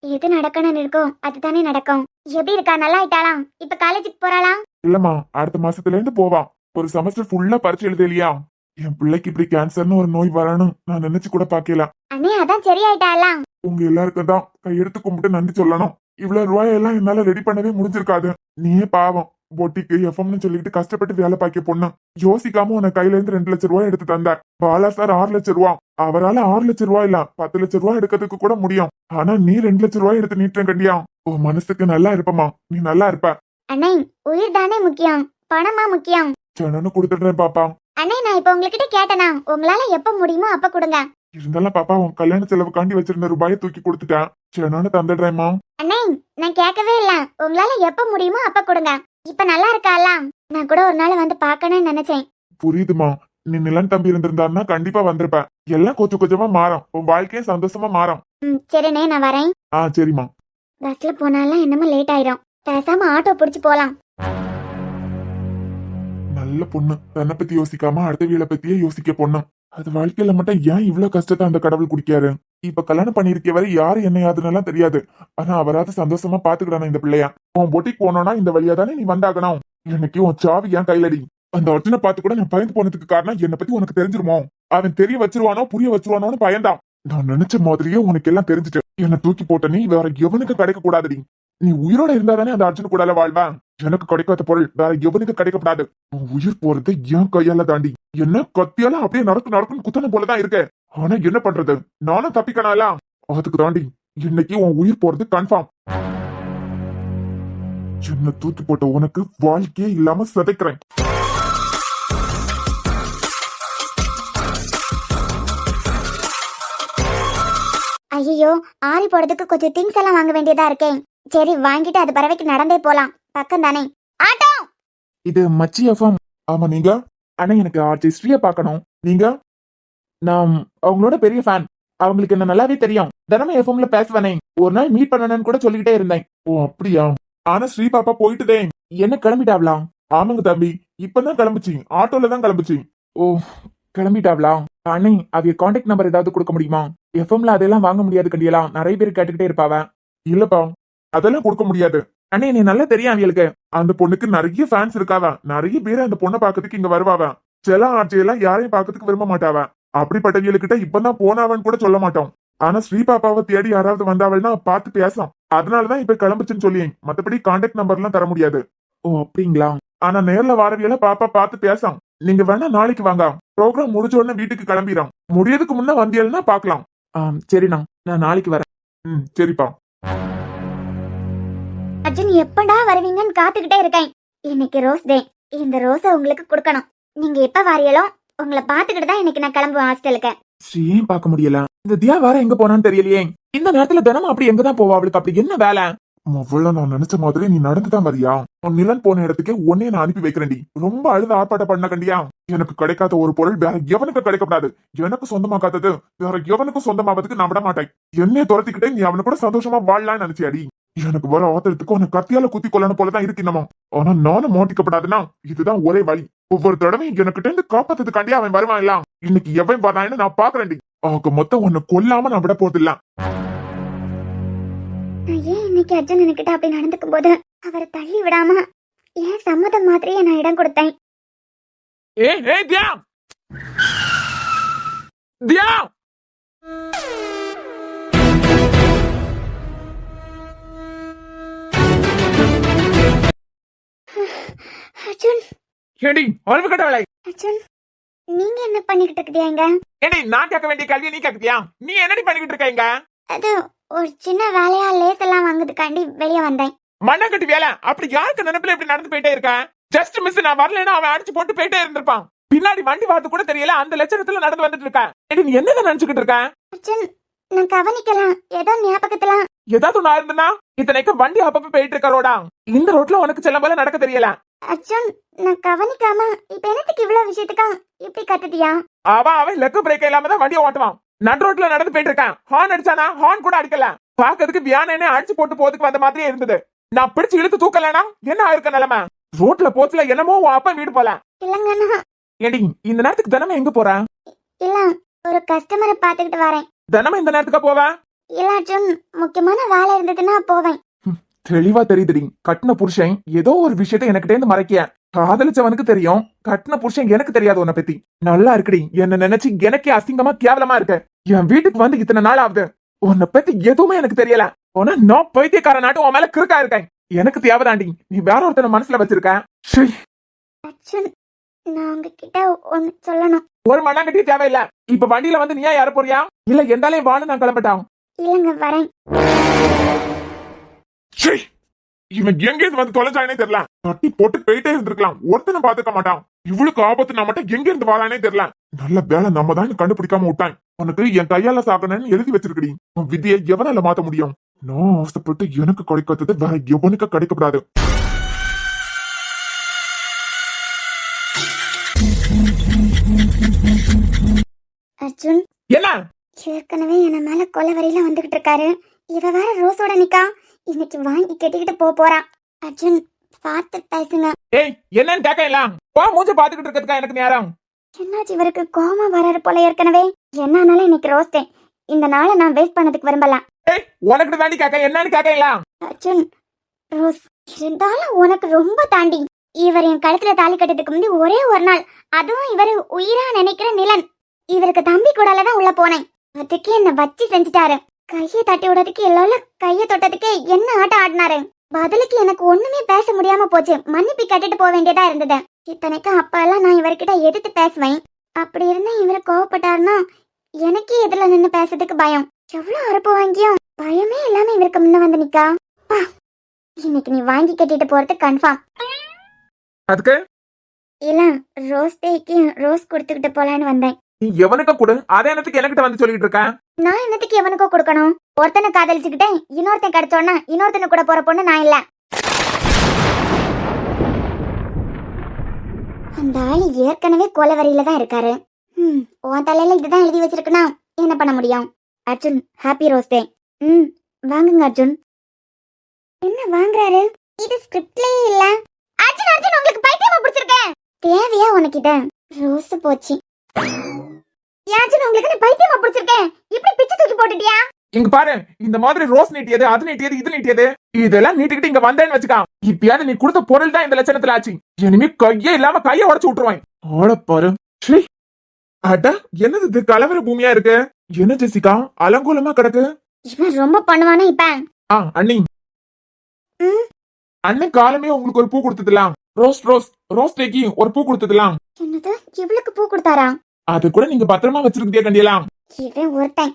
Speaker 3: எது நடக்கணும்னு இருக்கோ அதுதானே நடக்கும். எப்படி இருக்கா? நல்லா ஆயிட்டாளா? இப்ப காலேஜுக்கு போறாளா?
Speaker 4: இல்லம்மா, அடுத்த மாசத்துல இருந்து போவா. ஒரு செமஸ்டர் ஃபுல்லா பரிச்சு எழுத இல்லையா? என் பிள்ளைக்கு இப்படி கேன்சர்னு ஒரு நோய் வரணும் நான் நினைச்சு கூட பாக்கல.
Speaker 3: அண்ணே, அதான் சரியாயிட்டாளா?
Speaker 4: உங்க எல்லாருக்கும் தான் கையெடுத்து கும்பிட்டு நன்றி சொல்லணும். இவ்வளவு ரூபாயெல்லாம் என்னால ரெடி பண்ணவே முடிஞ்சிருக்காது. நீயே பாவம், பொட்டிக்கு எஃப்எம்னு சொல்லிட்டு கஷ்டப்பட்டு வேலை பார்க்க பொண்ணு யோசிக்காம உன கையில இருந்து 2 லட்சம் ரூபாய் எடுத்து தந்தார். பாலா சார் 6 லட்சம் ரூபா. அவரால 6 லட்சம் ரூபாய் இல்ல 10 லட்சம் ரூபாய் எடுக்கிறதுக்கு கூட முடியும். ஆனா நீ 2 லட்சம் ரூபாய் எடுத்து நீட்டேன் கண்டியா? உன் மனசுக்கு நல்லா இருப்பமா, நீ நல்லா இருப்ப.
Speaker 3: அண்ணே, உயிர் தானே முக்கியம், பணமா முக்கியம்?
Speaker 4: சொன்னு கொடுத்துடுறேன் பாப்பா.
Speaker 3: அண்ணே, நான் இப்ப உங்ககிட்ட கேட்டனா, உங்களால எப்ப முடியுமோ அப்ப கொடுங்க.
Speaker 4: இருந்தாலும் பாப்பா, உன் கல்யாண செலவுக்காண்டி வச்சிருந்த ரூபாயை தூக்கி கொடுத்துட்டேன். சொன்னு தந்துடுறேம்மா.
Speaker 3: அண்ணே, நான் கேட்கவே இல்ல. உங்களால எப்ப முடியுமோ அப்ப கொடுங்க. இப்ப நல்லா இருக்காளா? நான் கூட ஒரு நாள் வந்து பாக்கணும்னு நினைச்சேன்.
Speaker 4: புரியுதுமா, நீ நிலன் தம்பி இருந்திருந்தாருன்னா கண்டிப்பா வந்திருப்ப. எல்லாம் கொஞ்சம் கொஞ்சமா மாறும், உன் வாழ்க்கையும் சந்தோஷமா மாறும்.
Speaker 3: சரிண்ணே, நான் வரேன்.
Speaker 4: சரிம்மா.
Speaker 3: பஸ்ல போனாலும் என்னமோ லேட் ஆயிரும். பேசாம ஆட்டோ பிடிச்சு போலாம்.
Speaker 4: நல்ல பொண்ணு, தன்னை பத்தி யோசிக்காம அடுத்த வீட பத்தியே யோசிக்க பொண்ணு. அது வாழ்க்கையில மட்டும் ஏன் இவ்வளவு கஷ்டத்தை அந்த கடவுள் குடிக்காரு? இப்ப கல்யாணம் பண்ணிருக்க வரை யாரு என்ன யாதுன்னு தெரியாது. ஆனா அவராது சந்தோஷமா பாத்துக்கிடானே இந்த பிள்ளையா. உன் பொட்டிக்கு போனோம்னா இந்த வழியா தானே நீ வந்தாகணும். எனக்கு உன் சாவி ஏன் கையிலடி. அந்த அர்ஜுனை பார்த்து கூட நான் பயந்து போனதுக்கு காரணம் என்னை பத்தி உனக்கு தெரிஞ்சிருமோ? அவன் தெரிய வச்சிருவானோ புரிய வச்சிருவானோன்னு பயந்தான். நான் நினைச்ச மாதிரியே உனக்கு எல்லாம் தெரிஞ்சுட்டு என்ன தூக்கி போட்ட நீ வேற எவனுக்கு கிடைக்க கூடாதுடி. நீ உயிரோட இருந்தாதானே அந்த அர்ஜுன் கூட வாழ்வேன். எனக்கு கிடைக்காத பொருள் வேற எவனுக்கு கிடைக்கப்படாது. உன் உயிர் போறது என் கையால தாண்டி. என்ன கத்தியால அப்படியே நடக்கும் குத்தனை போலதான் இருக்கு. ஆனா என்ன பண்றது, நானும் தப்பிக்கனால அதுக்கு தாண்டி இன்னைக்கு உன் உயிர் போறது கன்ஃபார்ம். என்ன தூக்கி போட்ட உனக்கு வாழ்க்கையே இல்லாம சிதைக்கிறேன்.
Speaker 3: ஐயோ, ஆரி போடுறதுக்கு கொஞ்சம் திங்ஸ் எல்லாம் வாங்க வேண்டியதா இருக்கேன். சரி, வாங்கிட்டு அது பறவைக்கு நடந்தே போலாம், பக்கம் தானே. ஆட்டோ!
Speaker 4: இது மச்சி எஃப்எம். ஆமா, நீங்க? ஆனா எனக்கு ஆர்டிஸ்ட்ரியா பார்க்கணும். நீங்க? நான் அவங்களோட பெரிய ஃபேன். அவங்களுக்கு என்ன நல்லாவே தெரியும். தினமும் எஃப்எம்ல பேசுவானே. ஒரு நாள் மீட் பண்ணணும்னு கூட சொல்லிக்கிட்டே இருந்தேன். ஓ அப்படியா? ஆனா ஸ்ரீ பாப்பா போயிட்டுதே. என்ன கிளம்பிட்டாவலாம்? ஆமாங்க தம்பி, இப்பதான் கிளம்புச்சு. ஆட்டோல தான் கிளம்புச்சு. ஓ, கிளம்பிட்டாவளா? அண்ணே, அவைய கான்டாக்ட் நம்பர் ஏதாவது கொடுக்க முடியுமா? எஃப்எம்ல அதெல்லாம் வாங்க முடியாது கண்டியலாம். நிறைய பேர் கேட்டுக்கிட்டே இருப்பாவ. இல்லப்பா, அதெல்லாம் கொடுக்க முடியாது. அண்ணே, நீ நல்லா தெரியும் அவங்களுக்கு. அந்த பொண்ணுக்கு நிறைய ஃபேன்ஸ் இருக்காவ. நிறைய பேர் அந்த பொண்ணை பாக்கிறதுக்கு இங்க வருவாவ. சில ஆட்சியெல்லாம் யாரையும் பாக்கிறதுக்கு விரும்ப மாட்டாவ. அப்படிப்பட்டவங்ககிட்ட இப்பதான் போனாவன்னு கூட சொல்ல மாட்டோம். ஆனா ஸ்ரீ பாப்பாவை தேடி யாராவது வந்தாவள்னா பார்த்து பேசும். அதனாலதான் இப்ப கிளம்புச்சுன்னு சொல்லியேன். மத்தபடி கான்டாக்ட் நம்பர் எல்லாம் தர முடியாது. ஓ அப்படிங்களா? ஆனா நேர்ல வாரவியெல்லாம் பாப்பா பார்த்து பேசும். நீங்க வேணா நாளைக்கு வாங்க. ப்ரோக்ராம் முடிஞ்ச உடனே வீட்டுக்கு கிளம்பிடும். முடியதுக்கு முன்ன வந்தியல்னா பாக்கலாம். சரிண்ணா, நான் நாளைக்கு வரேன். சரிப்பா.
Speaker 3: அர்ஜுன், எப்படா வருவீங்கன்னு காத்துக்கிட்டே இருக்கேன். இன்னைக்கு ரோஸ் டே. இந்த ரோஸை உங்களுக்கு கொடுக்கணும். நீங்க எப்ப வாரியலோ உங்களை பாத்துக்கிட்டு தான் இன்னைக்கு நான் கிளம்புவேன் ஹாஸ்டலுக்கு.
Speaker 4: ஏன் பார்க்க முடியல? இந்த தியா வேற எங்க போனான்னு தெரியலையே. இந்த நேரத்துல தினமும் அப்படி எங்கதான் போவா? அவளுக்கு அப்படி என்ன வேலை? அவ்வளவு நான் நினைச்ச மாதிரி நீ நடந்துதான் வரியா? உன் நிலன் போன இடத்துக்கே உன்னே நான் அனுப்பி வைக்கிறேன்டி. ரொம்ப அழுத ஆர்ப்பாட்டம் பண்ண கண்டியா? எனக்கு கிடைக்காத ஒரு பொருள் வேற எவனுக்கு கிடைக்கப்படாது. எனக்கு சொந்தமாக்காதது வேற எவனுக்கும் சொந்தமாவதுக்கு நான் விட மாட்டேன். என்னைய துரத்திக்கிட்டே நீ அவனை கூட சந்தோஷமா வாழலான்னு நினைச்சியாடி? எனக்கு வர ஆத்திரத்துக்கு உனக்கு கத்தியால குத்தி கொள்ளணும் போலதான் இருக்கு இன்னமும். ஆனா நானும் மாட்டிக்கப்படாதுன்னா இதுதான் ஒரே வழி. ஒவ்வொரு தடவையும் எனக்கிட்ட இருந்து காப்பாத்ததுக்காண்டி அவன் வருவான் இல்ல. இன்னைக்கு எவன் வரான்னு நான் பாக்குறேன்டி. ஆக மொத்தம் உன்னை கொல்லாம நான் விட போதில்ல.
Speaker 3: நான் ஏன் இன்னைக்கு அர்ஜுன் என்கிட்ட அப்படி நடந்துக்கும் போது அவரை தள்ளி விடாம ஏன் சம்மதம் மாதிரியே நான் இடம் கொடுத்தேன்.
Speaker 4: தியா தியா
Speaker 3: அர்ஜுன்,
Speaker 4: ஏடி அறிவு கட்டவளை.
Speaker 3: அர்ஜுன், நீங்க என்ன பண்ணிக்கிட்டு இருக்கீங்க?
Speaker 4: ஏடி, நான் கேட்க வேண்டிய கேள்வியை நீ கேட்கியா? நீ என்னடி பண்ணிக்கிட்டு இருக்கீங்க?
Speaker 3: அது ஒரு சின்ன வேலையா லேஸ் எல்லாம் வாங்குறதுக்காண்டி வெளியே வந்தேன்.
Speaker 4: மண்ணங்கட்டி வேலை. அப்படி யாருக்கு நினைப்புல இப்படி நடந்து போயிட்டே இருக்க? ஜஸ்ட் மிஸ், நான் வரலன்னா அவன் அடிச்சு போட்டு போயிட்டே இருந்திருப்பான். பின்னாடி வண்டி பார்த்து கூட தெரியல. அந்த லட்சணத்துல நடந்து வந்துட்டு இருக்க. ஏடி, நீ என்னதான் நினைச்சுக்கிட்டு இருக்க?
Speaker 3: அர்ஜுன், நான் கவனிக்கலாம். ஏதோ ஞாபகத்துல
Speaker 4: ஏதாவது நான் இருந்தனா இத்தனைக்கு வண்டி அப்பப்ப போயிட்டு இருக்க ரோடா. இந்த ரோட்ல உனக்கு செல்லம் போல நடக்க தெரியல.
Speaker 3: அர்ஜுன், நான் கவனிக்காம இப்ப என்னத்துக்கு இவ்வளவு விஷயத்துக்கா இப்படி கத்துதியா?
Speaker 4: அவன் லெக் பிரேக் இல்லாம தான் வண்டியை ஓட்டுவான். நடு ரோட்ல நடந்து போயிட்டு இருக்கான். ஹார்ன் அடிச்சானா? ஹார்ன் கூட அடிக்கல. பாக்கிறதுக்கு வியானே அடிச்சு போட்டு போறதுக்கு வந்த மாதிரியே இருந்தது. நான் பிடிச்சு இழுத்து தூக்கலனா என்ன ஆயிருக்க நிலைமை? ரோட்ல போச்சுல என்னமோ உன் அப்பா வீடு போல.
Speaker 3: இல்லங்கண்ணா,
Speaker 4: ஏடி இந்த நேரத்துக்கு தினமும் எங்க போற?
Speaker 3: இல்ல ஒரு கஸ்டமரை பாத்துக்கிட்டு வரேன்.
Speaker 4: தினமும் இந்த நேரத்துக்கா போவ?
Speaker 3: இல்ல அர்ஜுன், முக்கியமான வேலை இருந்ததுன்னா போவேன்.
Speaker 4: தெளிவா தெரியுதுடி, கட்டின புருஷன் ஏதோ ஒரு விஷயத்த எனக்கிட்ட இருந்து மறைக்க. காதலிச்சவனுக்கு தெரியும், கட்டின புருஷன் எனக்கு தெரியாது உன்னை பத்தி. நல்லா இருக்குடி, என்ன நினைச்சு எனக்கே அசிங்கமா கேவலமா இருக்க. என் வீட்டுக்கு வந்து இத்தனை நாள் ஆகுது, உன்னை பத்தி எதுவுமே எனக்கு தெரியல. ஆனா நான் பைத்தியக்கார நாட்டும் உன் மேல கிறுக்கா இருக்கேன். எனக்கு தேவைதாண்டி, நீ வேற ஒருத்தனை மனசுல வச்சிருக்க. ஷீ.
Speaker 3: அர்ஜுன், நான் உங்ககிட்ட ஒன்னு சொல்லணும்.
Speaker 4: ஒரு மண்ணாங்கட்டி தேவையில்ல. இப்ப வண்டியில வந்து நீயா யார போறியா, இல்ல எந்தாலே வான்னு நான் கிளம்பட்டான்?
Speaker 3: இல்லங்க வரேன்.
Speaker 4: ச்சீ! இவன் எங்க இருந்து வந்து தொலைஞ்சானே தெரியல. தட்டி போட்டு போயிட்டே இருந்திருக்கலாம், ஒருத்தனை பாத்துக்க மாட்டான். இவளுக்கு ஆபத்து நான் மட்டும் எங்க இருந்து வாரானே தெரியல. நல்ல வேலை நம்ம தான் கண்டுபிடிக்காம விட்டான். உனக்கு என் கையால சாக்கணும்னு எழுதி வச்சிருக்கடி. உன் விதியை எவனால மாத்த முடியும்? நான் ஆசைப்பட்டு எனக்கு கிடைக்காதது வேற எவனுக்கு கிடைக்கப்படாது.
Speaker 3: அர்ஜுன்,
Speaker 4: என்ன?
Speaker 3: ஏற்கனவே என்ன மேல கொலவரையில வந்துகிட்டு இருக்காரு. இவ வேற ரோஸோட நிக்கா. இன்னைக்கு வாங்கி கட்டிக்கிட்டு போறா. அர்ஜுன், பார்த்து பேசுங்க.
Speaker 4: ஏய், என்னன்னு கேட்கலாம். மூஞ்ச பாத்துக்கிட்டு இருக்கிறதுக்கா எனக்கு நேரம்?
Speaker 3: என்னாச்சு, இவருக்கு கோவம் வராரு போல. ஏற்கனவே என்ன ஆனாலும் இன்னைக்கு ரோஸ்டே. இந்த நாளை நான் வேஸ்ட் பண்ணதுக்கு விரும்பல.
Speaker 4: ஏய், உனக்கு தாண்டி கேட்க, என்னன்னு கேட்கலாம்.
Speaker 3: அர்ஜுன், ரோஸ் இருந்தாலும் உனக்கு ரொம்ப தாண்டி. இவர் என் கழுத்துல தாலி கட்டதுக்கு முந்தி ஒரே ஒரு நாள், அதுவும் இவர் உயிரா நினைக்கிற நிலன், இவருக்கு தம்பி கூடாலதான் உள்ள போனேன். அதுக்கு என்ன வச்சு செஞ்சுட்டாரு. கையை தட்டி விடுறதுக்கு எல்லாரும் கையை தொட்டதுக்கு என்ன ஆட்டம் ஆடினாரு. பதிலுக்கு எனக்கு ஒண்ணுமே பேச முடியாம போச்சு. மன்னிப்பு கட்டிட்டு போக வேண்டியதா இருந்தது. இத்தனைக்கு அப்ப எல்லாம் நான் இவர்கிட்ட எதிர்த்து பேசுவேன். அப்படி இருந்தா இவரை கோவப்பட்டாருன்னா எனக்கே எதிரில நின்னு பேசுறதுக்கு பயம். எவ்வளவு அறுப்பு வாங்கியும் பயமே இல்லாம இவருக்கு முன்ன வந்து நிக்கா. இன்னைக்கு நீ வாங்கி கட்டிட்டு போறது கன்ஃபார்ம்.
Speaker 4: அதுக்கு
Speaker 3: இல்ல, ரோஸ் டேக்கு ரோஸ் கொடுத்துக்கிட்டு போலான்னு வந்தேன்.
Speaker 4: நீ எவனுக்கு கொடு, அதே நேரத்துக்கு எனக்கிட்ட வந்து சொல்லிட்டு இருக்க.
Speaker 3: நான் என்னத்துக்கு எவனுக்கோ கொடுக்கணும்? ஒருத்தனை காதலிச்சுக்கிட்டேன், இன்னொருத்தன் கிடைச்சோன்னா இன்னொருத்தனை கூட போற பொண்ணு நான் இல்ல. அந்த ஆளு ஏற்கனவே கொலவரியில தான் இருக்காரு. உன் தலையில இதுதான் எழுதி வச்சிருக்குன்னா என்ன பண்ண முடியும்? அர்ஜுன், ஹாப்பி ரோஸ் டே. வாங்குங்க அர்ஜுன். என்ன வாங்குறாரு? இது ஸ்கிரிப்ட்லயே இல்ல. அர்ஜுன், அர்ஜுன், உங்களுக்கு பைத்தியமா பிடிச்சிருக்கேன். தேவையா உனக்கிட்ட ரோஸ் போச்சு. அர்ஜுன், உங்களுக்கு பைத்தியமா பிடிச்சிருக்கேன். இப்படி பிச்சை தூக்கி போட்டுட்டியா?
Speaker 4: இங்க பாரு, இந்த மாதிரி ரோஸ் நீட்டியது, அது நீட்டியது, இது நீட்டியது, இதெல்லாம் நீட்டிக்கிட்டு இங்க வந்தேன்னு வச்சுக்கா. இப்பயாவது நீ கொடுத்த பொருள் தான் இந்த லட்சணத்துல ஆச்சு. இனிமே கையே இல்லாம கைய உடைச்சு விட்டுருவான். ஆள பாரு. அட, என்னது இது கலவர பூமியா இருக்கு? என்ன ஜெசிகா அலங்கோலமா கிடக்கு?
Speaker 3: இவன் ரொம்ப பண்ணுவானா இப்ப?
Speaker 4: அண்ணி, அண்ணன் காலமே உங்களுக்கு ஒரு பூ கொடுத்ததுலாம். ரோஸ் ரோஸ் ரோஸ் டேக்கு ஒரு பூ கொடுத்ததுலாம்.
Speaker 3: என்னது, இவளுக்கு பூ கொடுத்தாரா?
Speaker 4: அது கூட நீங்க பத்திரமா வச்சிருக்கே கண்டியலாம்.
Speaker 3: இவன் ஒருத்தன்.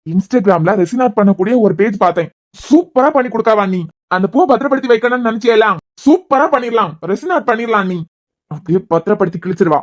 Speaker 4: இன்ஸ்டாகிராம்ல ரெசினாட் பண்ணக்கூடிய ஒரு பேஜ் பார்த்தேன். சூப்பரா பண்ணி கொடுக்காவா நீ. அந்த பூ பத்திரப்படுத்தி வைக்கணும்னு நினைச்சேலாம். சூப்பரா பண்ணிடலாம், ரெசினாட் பண்ணிடலாம். நீ அப்படியே பத்திரப்படுத்தி கிழிச்சிருவா.